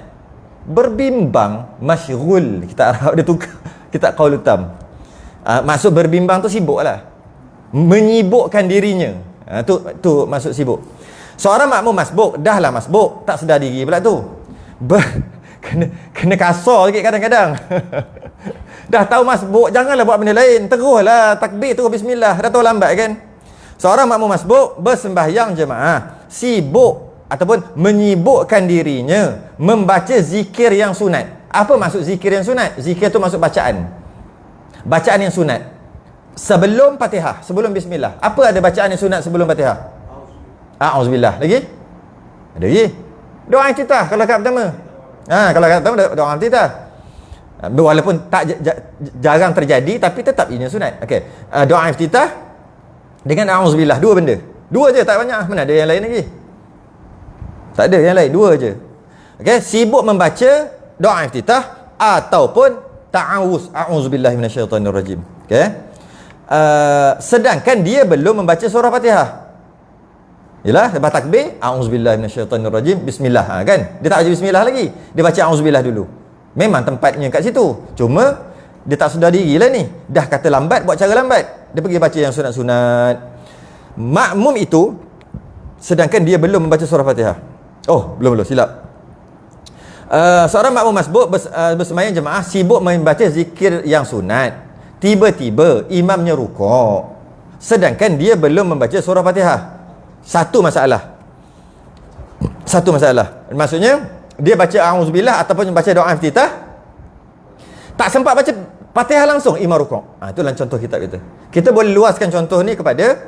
Berbimbang, masyrul. Kita Arab dia tukar kitab Qaulul Tam. Maksud berbimbang tu sibuk lah, menyibukkan dirinya. Tu maksud sibuk. Seorang makmum masbuk, dah lah masbuk, tak sedar diri pula tu. Kena kasar sikit kadang-kadang. Dah tahu masbuk, janganlah buat benda lain, teruslah takbir, terus bismillah. Dah tahu lambat kan. Seorang makmum masbuk bersembahyang jemaah, sibuk ataupun menyibukkan dirinya membaca zikir yang sunat. Apa maksud zikir yang sunat? Zikir tu maksud bacaan. Bacaan yang sunat sebelum Fatihah, sebelum bismillah. Apa ada bacaan yang sunat sebelum Fatihah? A'udzubillah. Lagi? Ada lagi. Doa iftitah kalau rakaat pertama. Kalau rakaat pertama doa iftitah. Walaupun tak jarang terjadi tapi tetap ini sunat. Okey. Doa iftitah dengan a'udzubillah, dua benda. Dua je, tak banyak. Mana ada yang lain lagi? Tak ada yang lain, dua je. Okey, sibuk membaca doa iftitah ataupun ta'awuz, a'udzubillahi minasyaitonirrajim. Okey. Sedangkan dia belum membaca surah Fatihah. Yalah, lepas takbir, a'udzubillahi minasyaitonirrajim, bismillah. Kan? Dia tak baca bismillah lagi. Dia baca a'udzubillah dulu. Memang tempatnya kat situ. Cuma dia tak sedar diri lah ni. Dah kata lambat, buat cara lambat. Dia pergi baca yang sunat-sunat. Makmum itu sedangkan dia belum membaca surah Fatihah. Belum silap. Seorang makmum masbuk bersemayam jemaah sibuk membaca zikir yang sunat. Tiba-tiba imamnya rukuk, sedangkan dia belum membaca surah Fatihah. Satu masalah. Maksudnya dia baca auzubillah ataupun baca doa iftitah, tak sempat baca Fatihah langsung, imam rukuk. Itulah contoh kitab kita. Kita boleh luaskan contoh ni kepada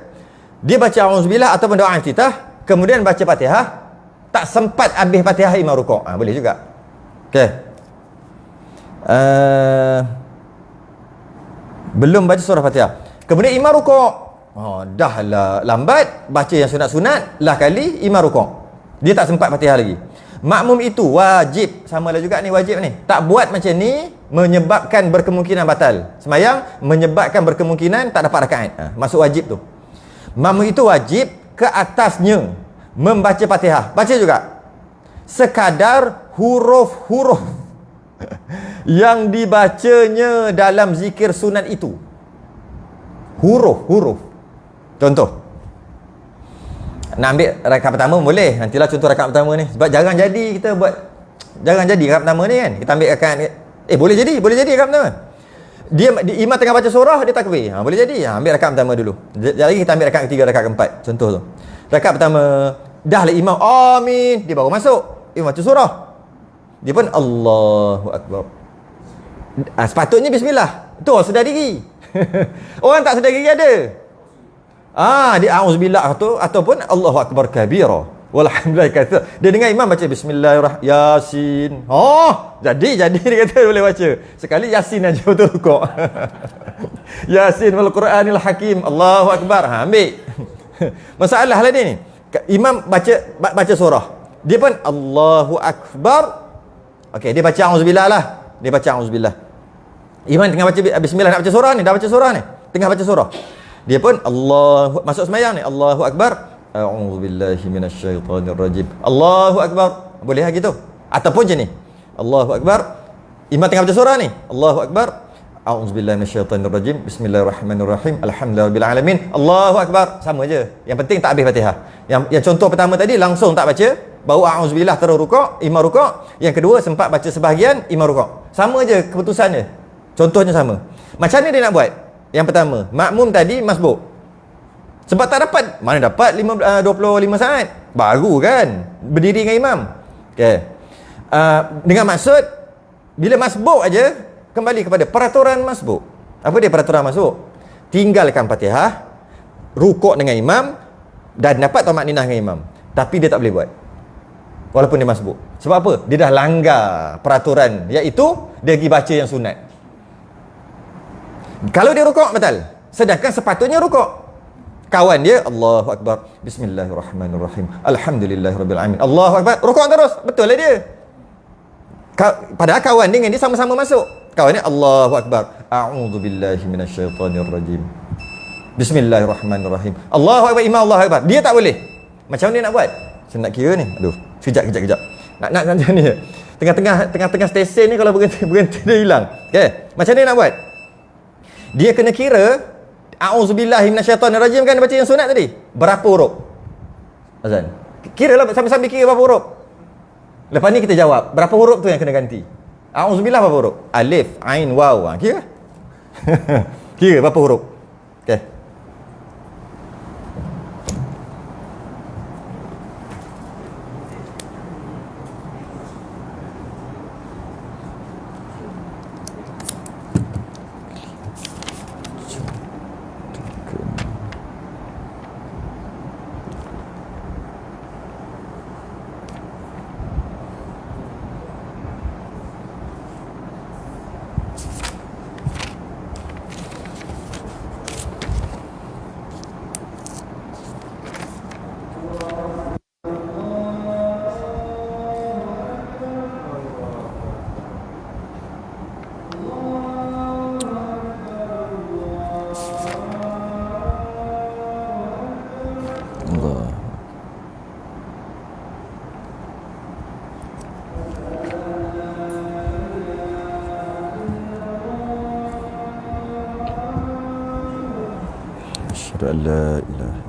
dia baca auzubillah ataupun doa iftitah, kemudian baca Fatihah, tak sempat habis Fatihah imam rukuk. Boleh juga. Okey. Belum baca surah Fatihah, kemudian imam rukuk. Dah lah lambat baca yang sunat-sunat lah kali imam rukuk. Dia tak sempat Fatihah lagi. Makmum itu wajib, samalah juga ni wajib ni. Tak buat macam ni menyebabkan berkemungkinan batal semayang, menyebabkan berkemungkinan tak dapat rakaat. Masuk wajib tu. Makmum itu wajib ke atasnya membaca Fatihah. Baca juga. Sekadar huruf-huruf yang dibacanya dalam zikir sunat itu. Huruf-huruf. Contoh, nak ambil rakaat pertama boleh. Nantilah contoh rakaat pertama ni. Sebab jarang jadi kita buat, jarang jadi rakaat pertama ni kan. Kita ambil rakaat boleh jadi rakaat pertama. Dia imam tengah baca surah, dia takbir. Boleh jadi. Ambil rakaat pertama dulu. Jadi kita ambil rakaat ketiga, rakaat keempat. Contoh tu. Rakaat pertama, dah lah imam amin, dia baru masuk. Imam baca surah. Dia pun Allahu Akbar. Sepatutnya bismillah. Tu orang sedar diri. Orang tak sedar diri ada. Dia auzubillah tu ataupun Allahu Akbar kabira walhamdulillah katsir. Dia dengar imam baca bismillahirrahmanirrahim Yasin. Jadi dia kata boleh baca. Sekali Yasin aja betul rukuk. Yasin wal Quranil Hakim. Allahu Akbar. Ambil. Masalah lah ni. Imam baca surah. Dia pun Allahu Akbar. Okey, dia baca auzubillah lah. Dia baca auzubillah. Imam tengah baca bismillah, nak baca surah ni, dah baca surah ni. Tengah baca surah. Dia pun masuk semayang ni, Allahu Akbar. A'udzubillahi minasyaitonirrajim. Allahu Akbar. Boleh lagi tu. Ataupun je ni. Allahu Akbar. Imam tengah baca surah ni. Allahu Akbar. A'udzubillahi minasyaitonirrajim. Bismillahirrahmanirrahim. Alhamdulillahirabbil alamin. Allahu Akbar. Sama je. Yang penting tak habis Fatihah. Yang contoh pertama tadi langsung tak baca, baru a'udzubillah terus rukuk, imam rukuk. Yang kedua sempat baca sebahagian, imam rukuk. Sama je keputusannya. Contohnya sama. Macam mana dia nak buat? Yang pertama, makmum tadi masbuk. Sebab tak dapat. Mana dapat 25 saat? Baru kan berdiri dengan imam. Okey. Dengan maksud bila masbuk aja, kembali kepada peraturan masbuk. Apa dia peraturan masbuk? Tinggalkan Fatihah, rukuk dengan imam dan dapat tamakninah dengan imam. Tapi dia tak boleh buat. Walaupun dia masbuk. Sebab apa? Dia dah langgar peraturan, iaitu dia pergi baca yang sunat. Kalau dia rukuk batal. Sedangkan sepatutnya rukuk. Kawan dia Allahu Akbar. Bismillahirrahmanirrahim. Alhamdulillahirabbil alamin. Allahu Akbar. Rukuk terus. Betul lah dia. Padahal kawan dia dengan dia sama-sama masuk. Kawan dia Allahu Akbar. A'udzubillahi minasyaitonirrajim. Bismillahirrahmanirrahim. Allahu Akbar. Imam Allahu Akbar. Dia tak boleh. Macam mana dia nak buat? Saya nak kira ni. Aduh. Kejap. Nak macam ni. Tengah-tengah stesen ni kalau berhenti dia hilang. Okey. Macam mana nak buat? Dia kena kira a'udzubillahi minasyaitonirrajim kan dia baca yang sunat tadi. Berapa huruf? Azan. Kiralah sambil kira berapa huruf. Lepas ni kita jawab, berapa huruf tu yang kena ganti? A'udzubillah berapa huruf? Alif, ain, waw. Kira. Kira berapa huruf? Okey. Asyhadu an la ilaha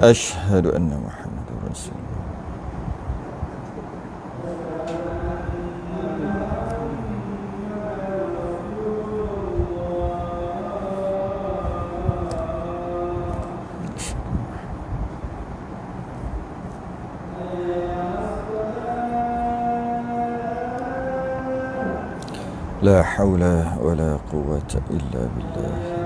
Asyhadu anna Muhammadar Rasulullah. La haula wala quwwata illa billah.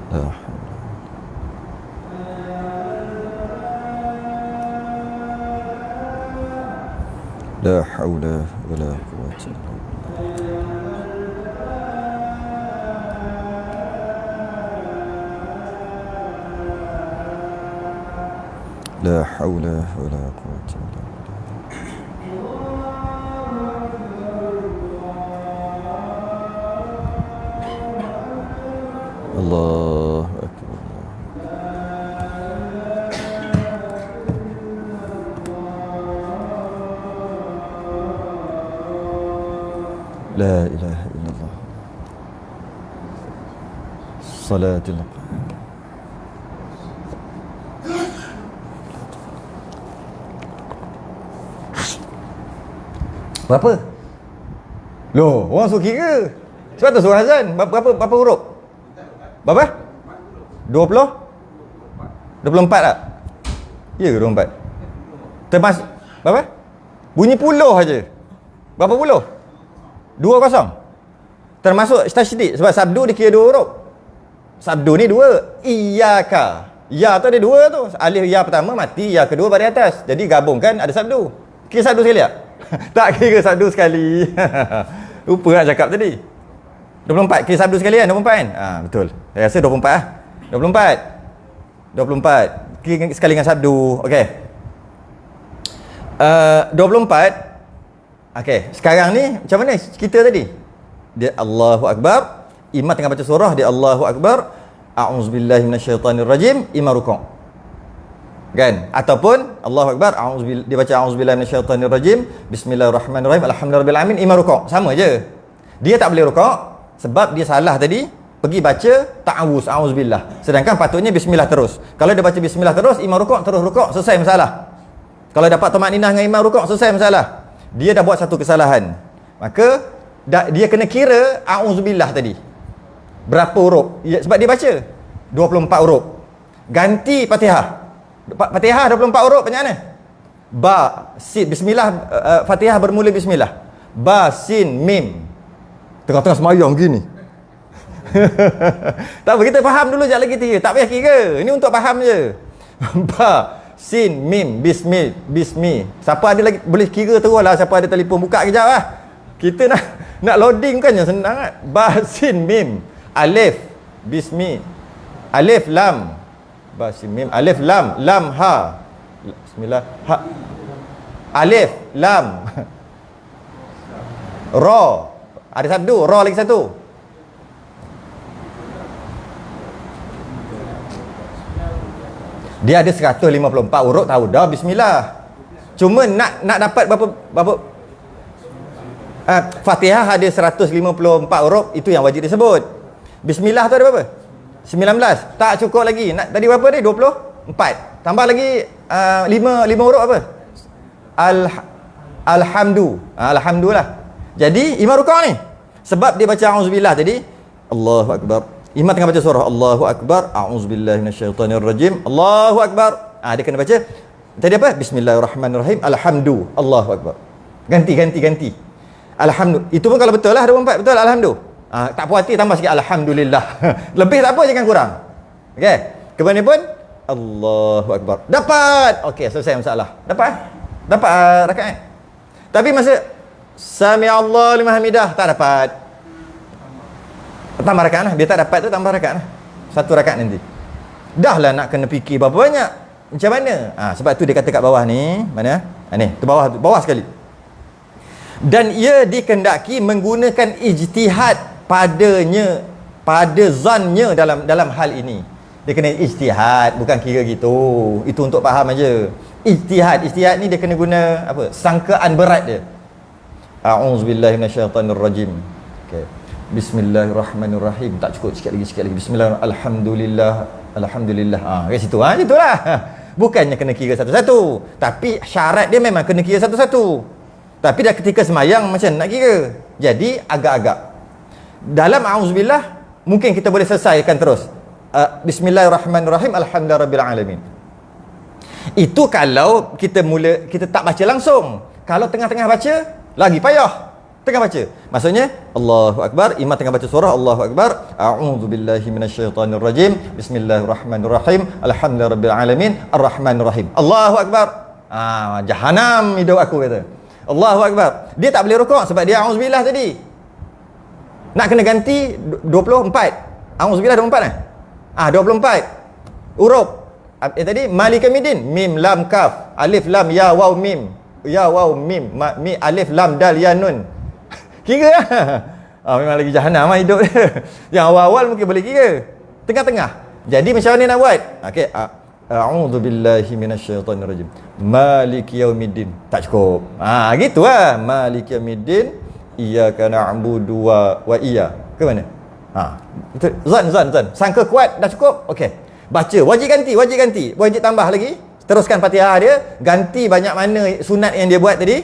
La haula. La haula wala quwwata illa billah. La haula wala quwwata illa billah. Allahu akbar. La ilaha illallah. Salatul berapa? Loh, orang suruh kira. Sebab tu suruh azan. Berapa huruf? Berapa? 20? 24 tak? Ya ke 24? Termasuk berapa? Bunyi puluh aja. Berapa puluh? 20. Termasuk tasydid. Sebab sabdu dia kira 2 huruf. Sabdu ni 2. Iyyaka. Ya tu ada 2 tu. Alif ya pertama mati, ya kedua baris atas. Jadi gabungkan ada sabdu. Kira sabdu sekali tak? Tak kira sabdu sekali. Lupa nak cakap tadi. 24 kira sabdu sekali kan 24 kan? Betul. Saya rasa 24 lah. 24. Kira sekali dengan sabdu. Okey. 24. Okey, sekarang ni macam mana kita tadi? Dia Allahu Akbar, imam tengah baca surah, dia Allahu Akbar, a'udzubillahi minasyaitanirrajim, imam rukuk. Kan? Ataupun Allahu Akbar, dia baca a'udzubillahi minasyaitanirrajim, bismillahirrahmanirrahim, alhamdulillahirabbil alamin, imam rukuk. Sama je. Dia tak boleh rukuk sebab dia salah tadi, pergi baca ta'awuz, a'udzubillah. Sedangkan patutnya bismillah terus. Kalau dia baca bismillah terus, imam rukuk terus rukuk, selesai masalah. Kalau dapat tumakninah dengan imam rukuk, selesai masalah. Dia dah buat satu kesalahan. Maka dia kena kira a'udzubillah tadi. Berapa huruf? Sebab dia baca 24 huruf. Ganti Fatihah. Fatihah 24 huruf macam mana? Ba, sin, bismillah, Fatihah bermula bismillah. Ba, sin, mim. Tengah-tengah semayang gini. Tak apa, kita faham dulu sekejap lagi kira. Tak payah kira. Ini untuk faham je. Ba, sin, mim, bismi. Siapa ada lagi boleh kira terus lah. Siapa ada telefon buka kejap lah. Kita nak loading bukannya senang kan. Ba, sin, mim, alif, bismi, alif, lam, ba, sin, mim, alif, lam, ha, bismillah, ha, alif, lam, ra, ada satu, ra lagi satu. Dia ada 154 huruf, tahu dah bismillah. Cuma nak dapat berapa Fatihah ada 154 huruf, itu yang wajib disebut. Bismillah tu ada berapa? 19. Tak cukup lagi. Nak tadi berapa dia? 24. Tambah lagi 5 huruf apa? Alhamdulillah. Jadi imam rukuk ni. Sebab dia baca auzubillah tadi, Allahu Akbar. Imam tengah baca surah, Allahu Akbar, a'udzubillahi minasyaitanirrajim, Allahu Akbar. Dia kena baca tadi apa? Bismillahirrahmanirrahim, alhamdulillah, Allahu Akbar. Ganti. Alhamdulillah. Itu pun kalau betul lah 24, betul alhamdulillah. Tak puas hati tambah sikit alhamdulillah. Lebih tak apa, jangan kurang. Okey. Kemudian pun Allahu Akbar. Dapat. Okey, selesai masalah. Dapat rakaat. Tapi masa Sami Allah liman hamidah tak dapat. Tambah rakaat lah. Dia tak dapat tu tambah rakaat lah. Satu rakaat nanti. Dah lah nak kena fikir berapa banyak. Macam mana? Sebab tu dia kata kat bawah ni, mana? Ni, tu bawah sekali. Dan ia dikehendaki menggunakan ijtihad pada zannya dalam hal ini. Dia kena ijtihad, bukan kira gitu. Itu untuk faham aja. Ijtihad ni dia kena guna apa? Sangkaan berat dia.
A'udzubillahi minasyaitonirrajim. Okey. Bismillahirrahmanirrahim. Tak cukup, sikit lagi. Alhamdulillah. Kat situ. Itulah. Bukannya kena kira satu-satu, tapi syarat dia memang kena kira satu-satu. Tapi dah ketika semayang macam nak kira. Jadi agak-agak. Dalam a'udzubillah mungkin kita boleh selesaikan terus. Bismillahirrahmanirrahim. Alhamdulillahirabbil alamin. Itu kalau kita tak baca langsung. Kalau tengah-tengah baca, lagi payah. Tengah baca. Maksudnya, Allahu Akbar, imam tengah baca surah, Allahu Akbar, a'udzubillahi minasyaitonirrajim, bismillahirrahmanirrahim, alhamdulillahirabbil alamin, arrahmanirrahim. Allahu Akbar. Jahanam hidup aku kata. Allahu Akbar. Dia tak boleh rukuk sebab dia a'udzubillah tadi. Nak kena ganti 24. A'udzubillah 24 24. Huruf tadi Malikamiddin, mim lam kaf, alif lam ya waw mim, ya waw mim, alif lam dal ya nun. Kira lah. Memang lagi jahanam hidup dia. Yang awal-awal mungkin boleh kira. Tengah-tengah. Jadi macam mana nak buat? Okey. A'udzubillahi minasyaitonirrajim. Maliki yaumiddin. Tak cukup. Gitu lah. Maliki yaumiddin. Iyyaka na'budu wa iya. Ke mana? Zan. Sangka kuat dah cukup. Okey. Baca. Wajib ganti. Wajib tambah lagi. Teruskan Fatihah dia. Ganti banyak mana sunat yang dia buat tadi.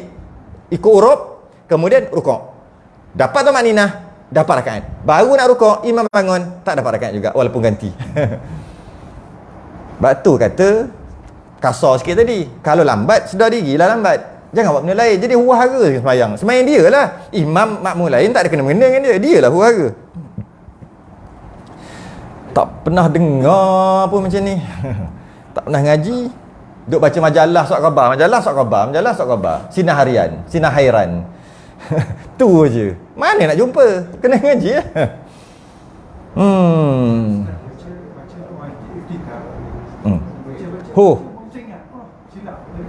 Ikut huruf. Kemudian rukuk. Dapat tak makninah? Dapat rakaat. Baru nak rukuk, imam bangun, tak dapat rakaat juga walaupun ganti. Batu kata kasar sikit tadi. Kalau lambat, sedar dirilah lambat. Jangan buat benda lain. Jadi huru-hara sembahyang. Sembahyang dia lah. Imam makmum lain tak ada kena-mengena dengan dia. Dia lah huru-hara. Tak pernah dengar pun macam ni. Tak pernah ngaji. Duk baca majalah surat khabar. Sinar harian, sinar hairan. Tu je. Mana nak jumpa? Kena ngaji lah.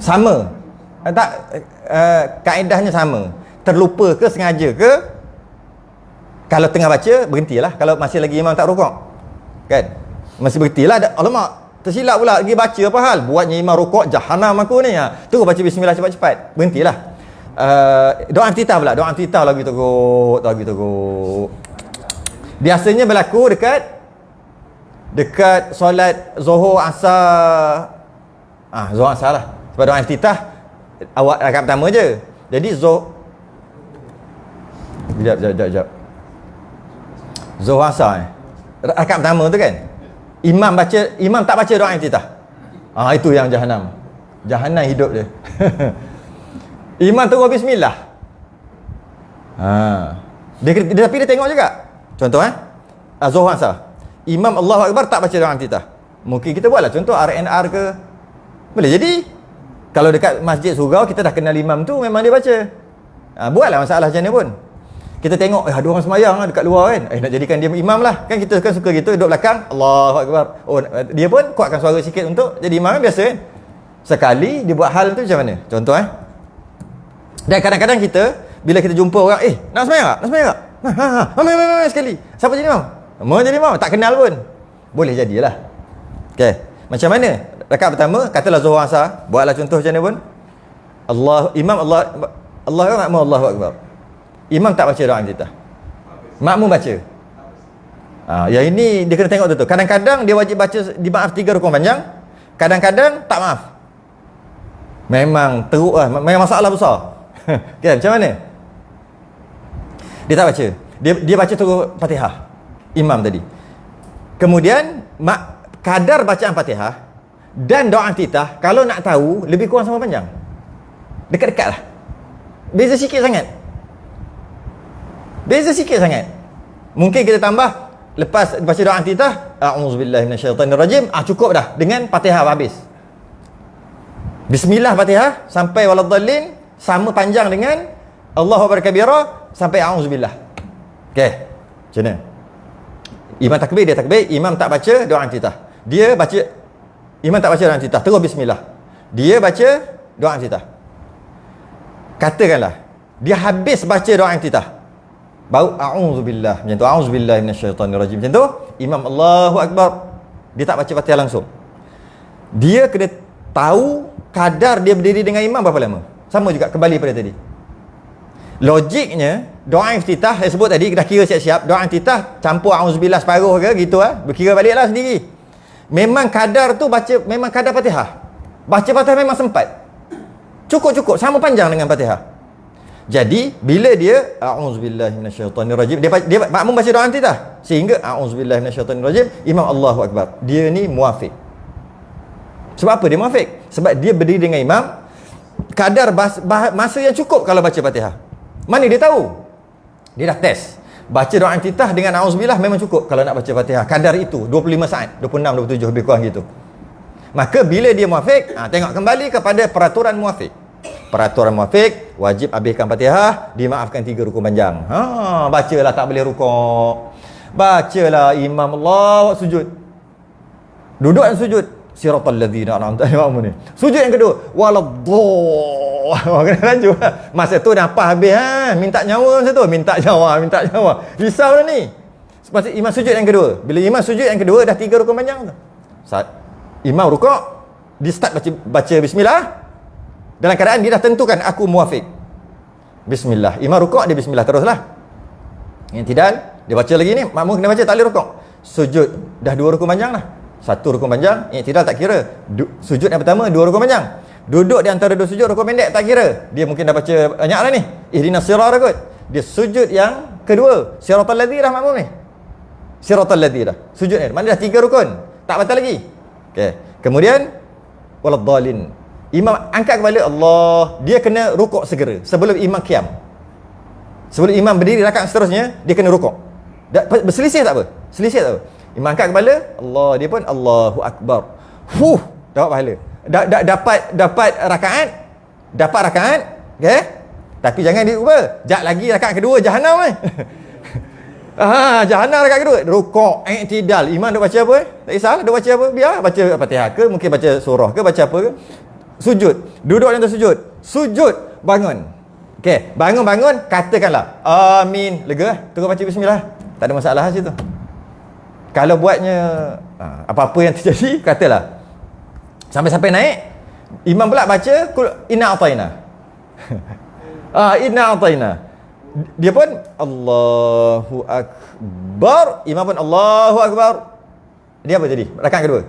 Sama. Tak kaedahnya sama. Terlupa ke sengaja ke? Kalau tengah baca berhentilah. Kalau masih lagi imam tak rukuk. Kan? Masih berhentilah. Alamak, tersilap pula lagi baca apa hal? Buatnya imam rukuk, jahanam aku ni. Terus baca bismillah cepat-cepat. Berhentilah. Doa iftitah pula. Doa iftitah lagi teruk. Biasanya berlaku dekat solat Zuhur, Asar. Zuhur, Asar lah. Sebab doa iftitah awak rakaat pertama je. Jadi Sekejap. Zuhur, Asar rakaat pertama tu kan, imam tak baca doa iftitah. Itu yang jahanam hidup dia. Imam terus bismillah. Tapi dia tengok juga. Contoh Zuhur, Asar. Imam Allahu Akbar tak baca doa iftitah. Mungkin kita buatlah contoh RNR ke. Boleh jadi. Kalau dekat masjid surau kita dah kenal imam tu, memang dia baca. Buatlah masalah macam ni pun. Kita tengok ada orang semayang dekat luar kan. Nak jadikan dia imam lah. Kan kita kan suka gitu, duduk belakang, Allahu Akbar. Dia pun kuatkan suara sikit untuk jadi imam kan, biasa kan. Sekali dia buat hal tu macam mana? Contoh Dan kadang-kadang kita bila kita jumpa orang, nak semayang tak? Mai sekali. Siapa jadi imam? Mau jadi imam, tak kenal pun. Boleh jadilah. Okey. Macam mana? Rakaat pertama, katalah Zuhur, Asar, buatlah contoh macam mana pun. Allahu Akbar. Imam tak baca doa iftitah. Makmum baca. Yang ini dia kena tengok tu. Kadang-kadang dia wajib baca dimaaf 3 rukun panjang. Kadang-kadang tak maaf. Memang teruk lah. Memang masalah besar. Kan? Macam mana? Dia tak baca. Dia baca terus Fatihah. Imam tadi. Kemudian kadar bacaan Fatihah dan doa iftitah, kalau nak tahu, lebih kurang sama panjang. Dekat-dekat lah. Beza sikit sangat. Mungkin kita tambah, lepas baca doa iftitah, a'udzubillahi minasyaitonirrajim, cukup dah dengan Fatihah habis. Bismillah Fatihah sampai waladdallin sama panjang dengan Allahu Akbar kabira sampai a'udzubillah. Okey. Macam mana? Imam takbir, dia takbir, imam tak baca doa iftitah. Imam tak baca doa iftitah, terus bismillah. Dia baca doa iftitah. Katakanlah dia habis baca doa iftitah, baru a'udzubillah, macam tu, a'udzubillahi minasyaitonirrajim, macam tu, imam Allahu Akbar, dia tak baca Fatihah langsung. Dia kena tahu kadar dia berdiri dengan imam berapa lama. Sama juga, kembali pada tadi.
Logiknya doa iftitah saya sebut tadi, dah kira siap-siap. Doa iftitah campur auzubillah separuh ke gitu berkira baliklah sendiri. Memang kadar tu baca, memang kadar Fatihah. Baca Fatihah memang sempat. Cukup sama panjang dengan Fatihah. Jadi bila dia a'udzubillahi minasyaitonirrajim, dia makmum baca doa iftitah sehingga a'udzubillahi minasyaitonirrajim, imam Allahu akbar. Dia ni muafiq. Sebab apa dia muafiq? Sebab dia berdiri dengan imam kadar masa yang cukup kalau baca Fatihah. Mana dia tahu? Dia dah test. Baca doa iftitah dengan a'udzubillah memang cukup kalau nak baca Fatihah. Kadar itu 25 saat, 26 27 lebih kurang gitu. Maka bila dia muafiq, tengok kembali kepada peraturan muafiq. Peraturan muafiq, wajib habiskan Fatihah, dimaafkan 3 rukun panjang. Bacalah tak boleh rukuk. Bacalah imam Allah sujud. Duduk dan sujud. Siratal ladzina an'amta alaihim. Sujud yang kedua, waladhdall. Kena lanjut. Masa tu nafas habis minta nyawa masa tu, minta nyawa. Risau dah ni. Masa imam sujud yang kedua. Bila imam sujud yang kedua dah 3 rukun panjang tu. Saat imam rukuk, dia start baca bismillah. Dalam keadaan dia dah tentukan aku muafiq. Bismillah. Imam rukuk dia bismillah teruslah. Yang tidak, dia baca lagi ni, makmum kena baca tak boleh rukuk. Sujud dah 2 rukun panjang dah. 1 rukun panjang, yang tidak tak kira. Sujud yang pertama 2 rukun panjang. Duduk di antara 2 sujud rukun pendek tak kira. Dia mungkin dah baca banyak dah ni. Ihdinas sirata kot. Dia sujud yang kedua, siratal ladzina dah makmum ni. Siratal ladzina dah. Sujud ni. Mana dah 3 rukun. Tak batal lagi. Okey. Kemudian waladhdallin. Imam angkat kepala Allah, dia kena rukuk segera sebelum imam qiyam. Sebelum imam berdiri rakaat seterusnya, dia kena rukuk. Berselisih tak apa? Selisih tak apa? Imam angkat kepala, Allah, dia pun Allahu akbar. Dapat pahala. Dapat rakaat. Dapat rakaat, okey? Tapi jangan diubah. Jap lagi rakaat kedua jahanam jahanam rakaat kedua. Rukuk, i'tidal. Imam duk baca apa? Tak kisahlah duk baca apa, biar baca Fatihah ke, mungkin baca surah ke, baca apa ke. Sujud, duduk dan tersujud. Sujud, bangun. Okey, bangun, katakanlah amin, lega, terus baca bismillah. Tak ada masalah situ. Kalau buatnya apa-apa yang terjadi, katalah sampai naik, imam pula baca inna ataina. Inna ataina. Dia pun Allahu akbar, imam pun Allahu akbar. Dia apa jadi? Rakaat kedua.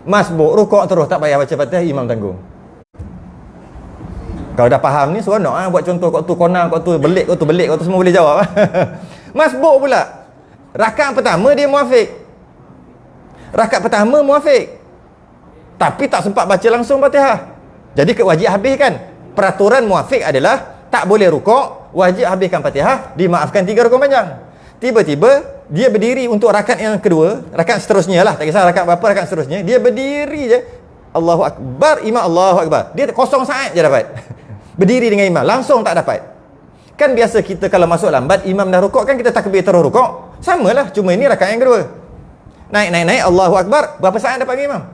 Masbuk, rukuk terus, tak payah baca Fatihah, imam tanggung. Kalau dah faham ni seronok buat contoh kau tu kona, kau tu belik, kau tu semua boleh jawab. Masbuk pula. Rakaat pertama dia muafiq. Rakaat pertama muafiq. Tapi tak sempat baca langsung Fatihah. Jadi wajib habiskan. Peraturan muafiq adalah tak boleh rukuk, wajib habiskan Fatihah, dimaafkan 3 rukun panjang. Tiba-tiba dia berdiri untuk rakaat yang kedua, rakaat seterusnya lah, tak kisah rakaat berapa, rakaat seterusnya, dia berdiri je. Allahu akbar, imam Allahu akbar. Dia kosong saat je dapat. Berdiri dengan imam, langsung tak dapat. Kan biasa kita kalau masuk lambat, imam dah rukuk kan kita takbir terus rukuk. Samalah, cuma ini rakaat yang kedua. Naik Allahu akbar, berapa saat dapat imam?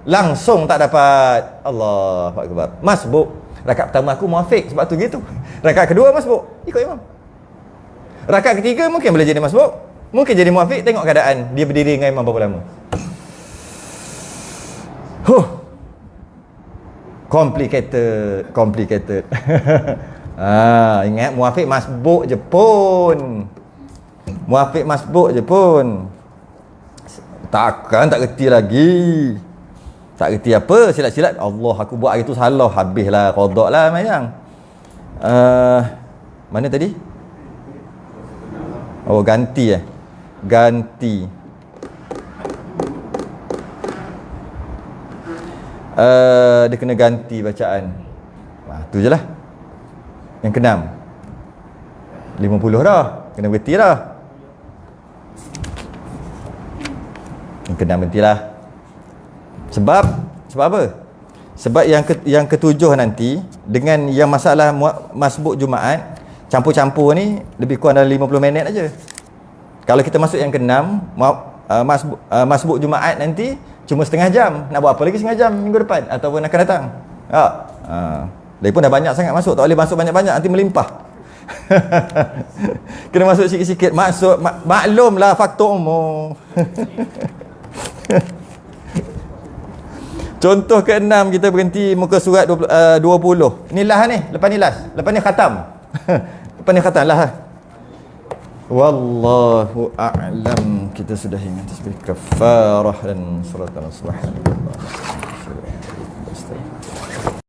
Langsung tak dapat. Allahu akbar. Masbuk. Rakaat pertama aku muafiq sebab tu gitu. Rakaat kedua masbuk, ikut imam. Rakaat ketiga mungkin boleh jadi masbuk, mungkin jadi muafiq, tengok keadaan dia berdiri dengan imam berapa lama. Complicated. Ingat muafiq masbuk je pun. Muafiq masbuk je pun. Takkan tak reti lagi. Tak reti apa, silat-silat. Allah, aku buat hari tu salah, habislah, qada lah mayang. Mana tadi? Oh, ganti Ganti. Dia kena ganti bacaan. Tu je lah. Yang keenam 50 dah. Kena berhenti dah. Yang keenam berhentilah. Sebab apa? Sebab yang ketujuh nanti, dengan yang masalah masbuk Jumaat, campur-campur ni lebih kurang dalam 50 minit aja. Kalau kita masuk yang keenam, masbuk Jumaat nanti cuma setengah jam. Nak buat apa lagi setengah jam minggu depan ataupun akan datang? Lagipun dah banyak sangat masuk, tak boleh masuk banyak-banyak, nanti melimpah. Kena masuk sikit-sikit. Maklumlah faktor umur. Contoh ke-6, kita berhenti muka surat 20. Ni lah ni, lepas ni last. Lepas ni khatam.
Peningkatan lah. Wallahu a'lam. Kita sudah ingat tasbih kafarah dan suratan subhanallah.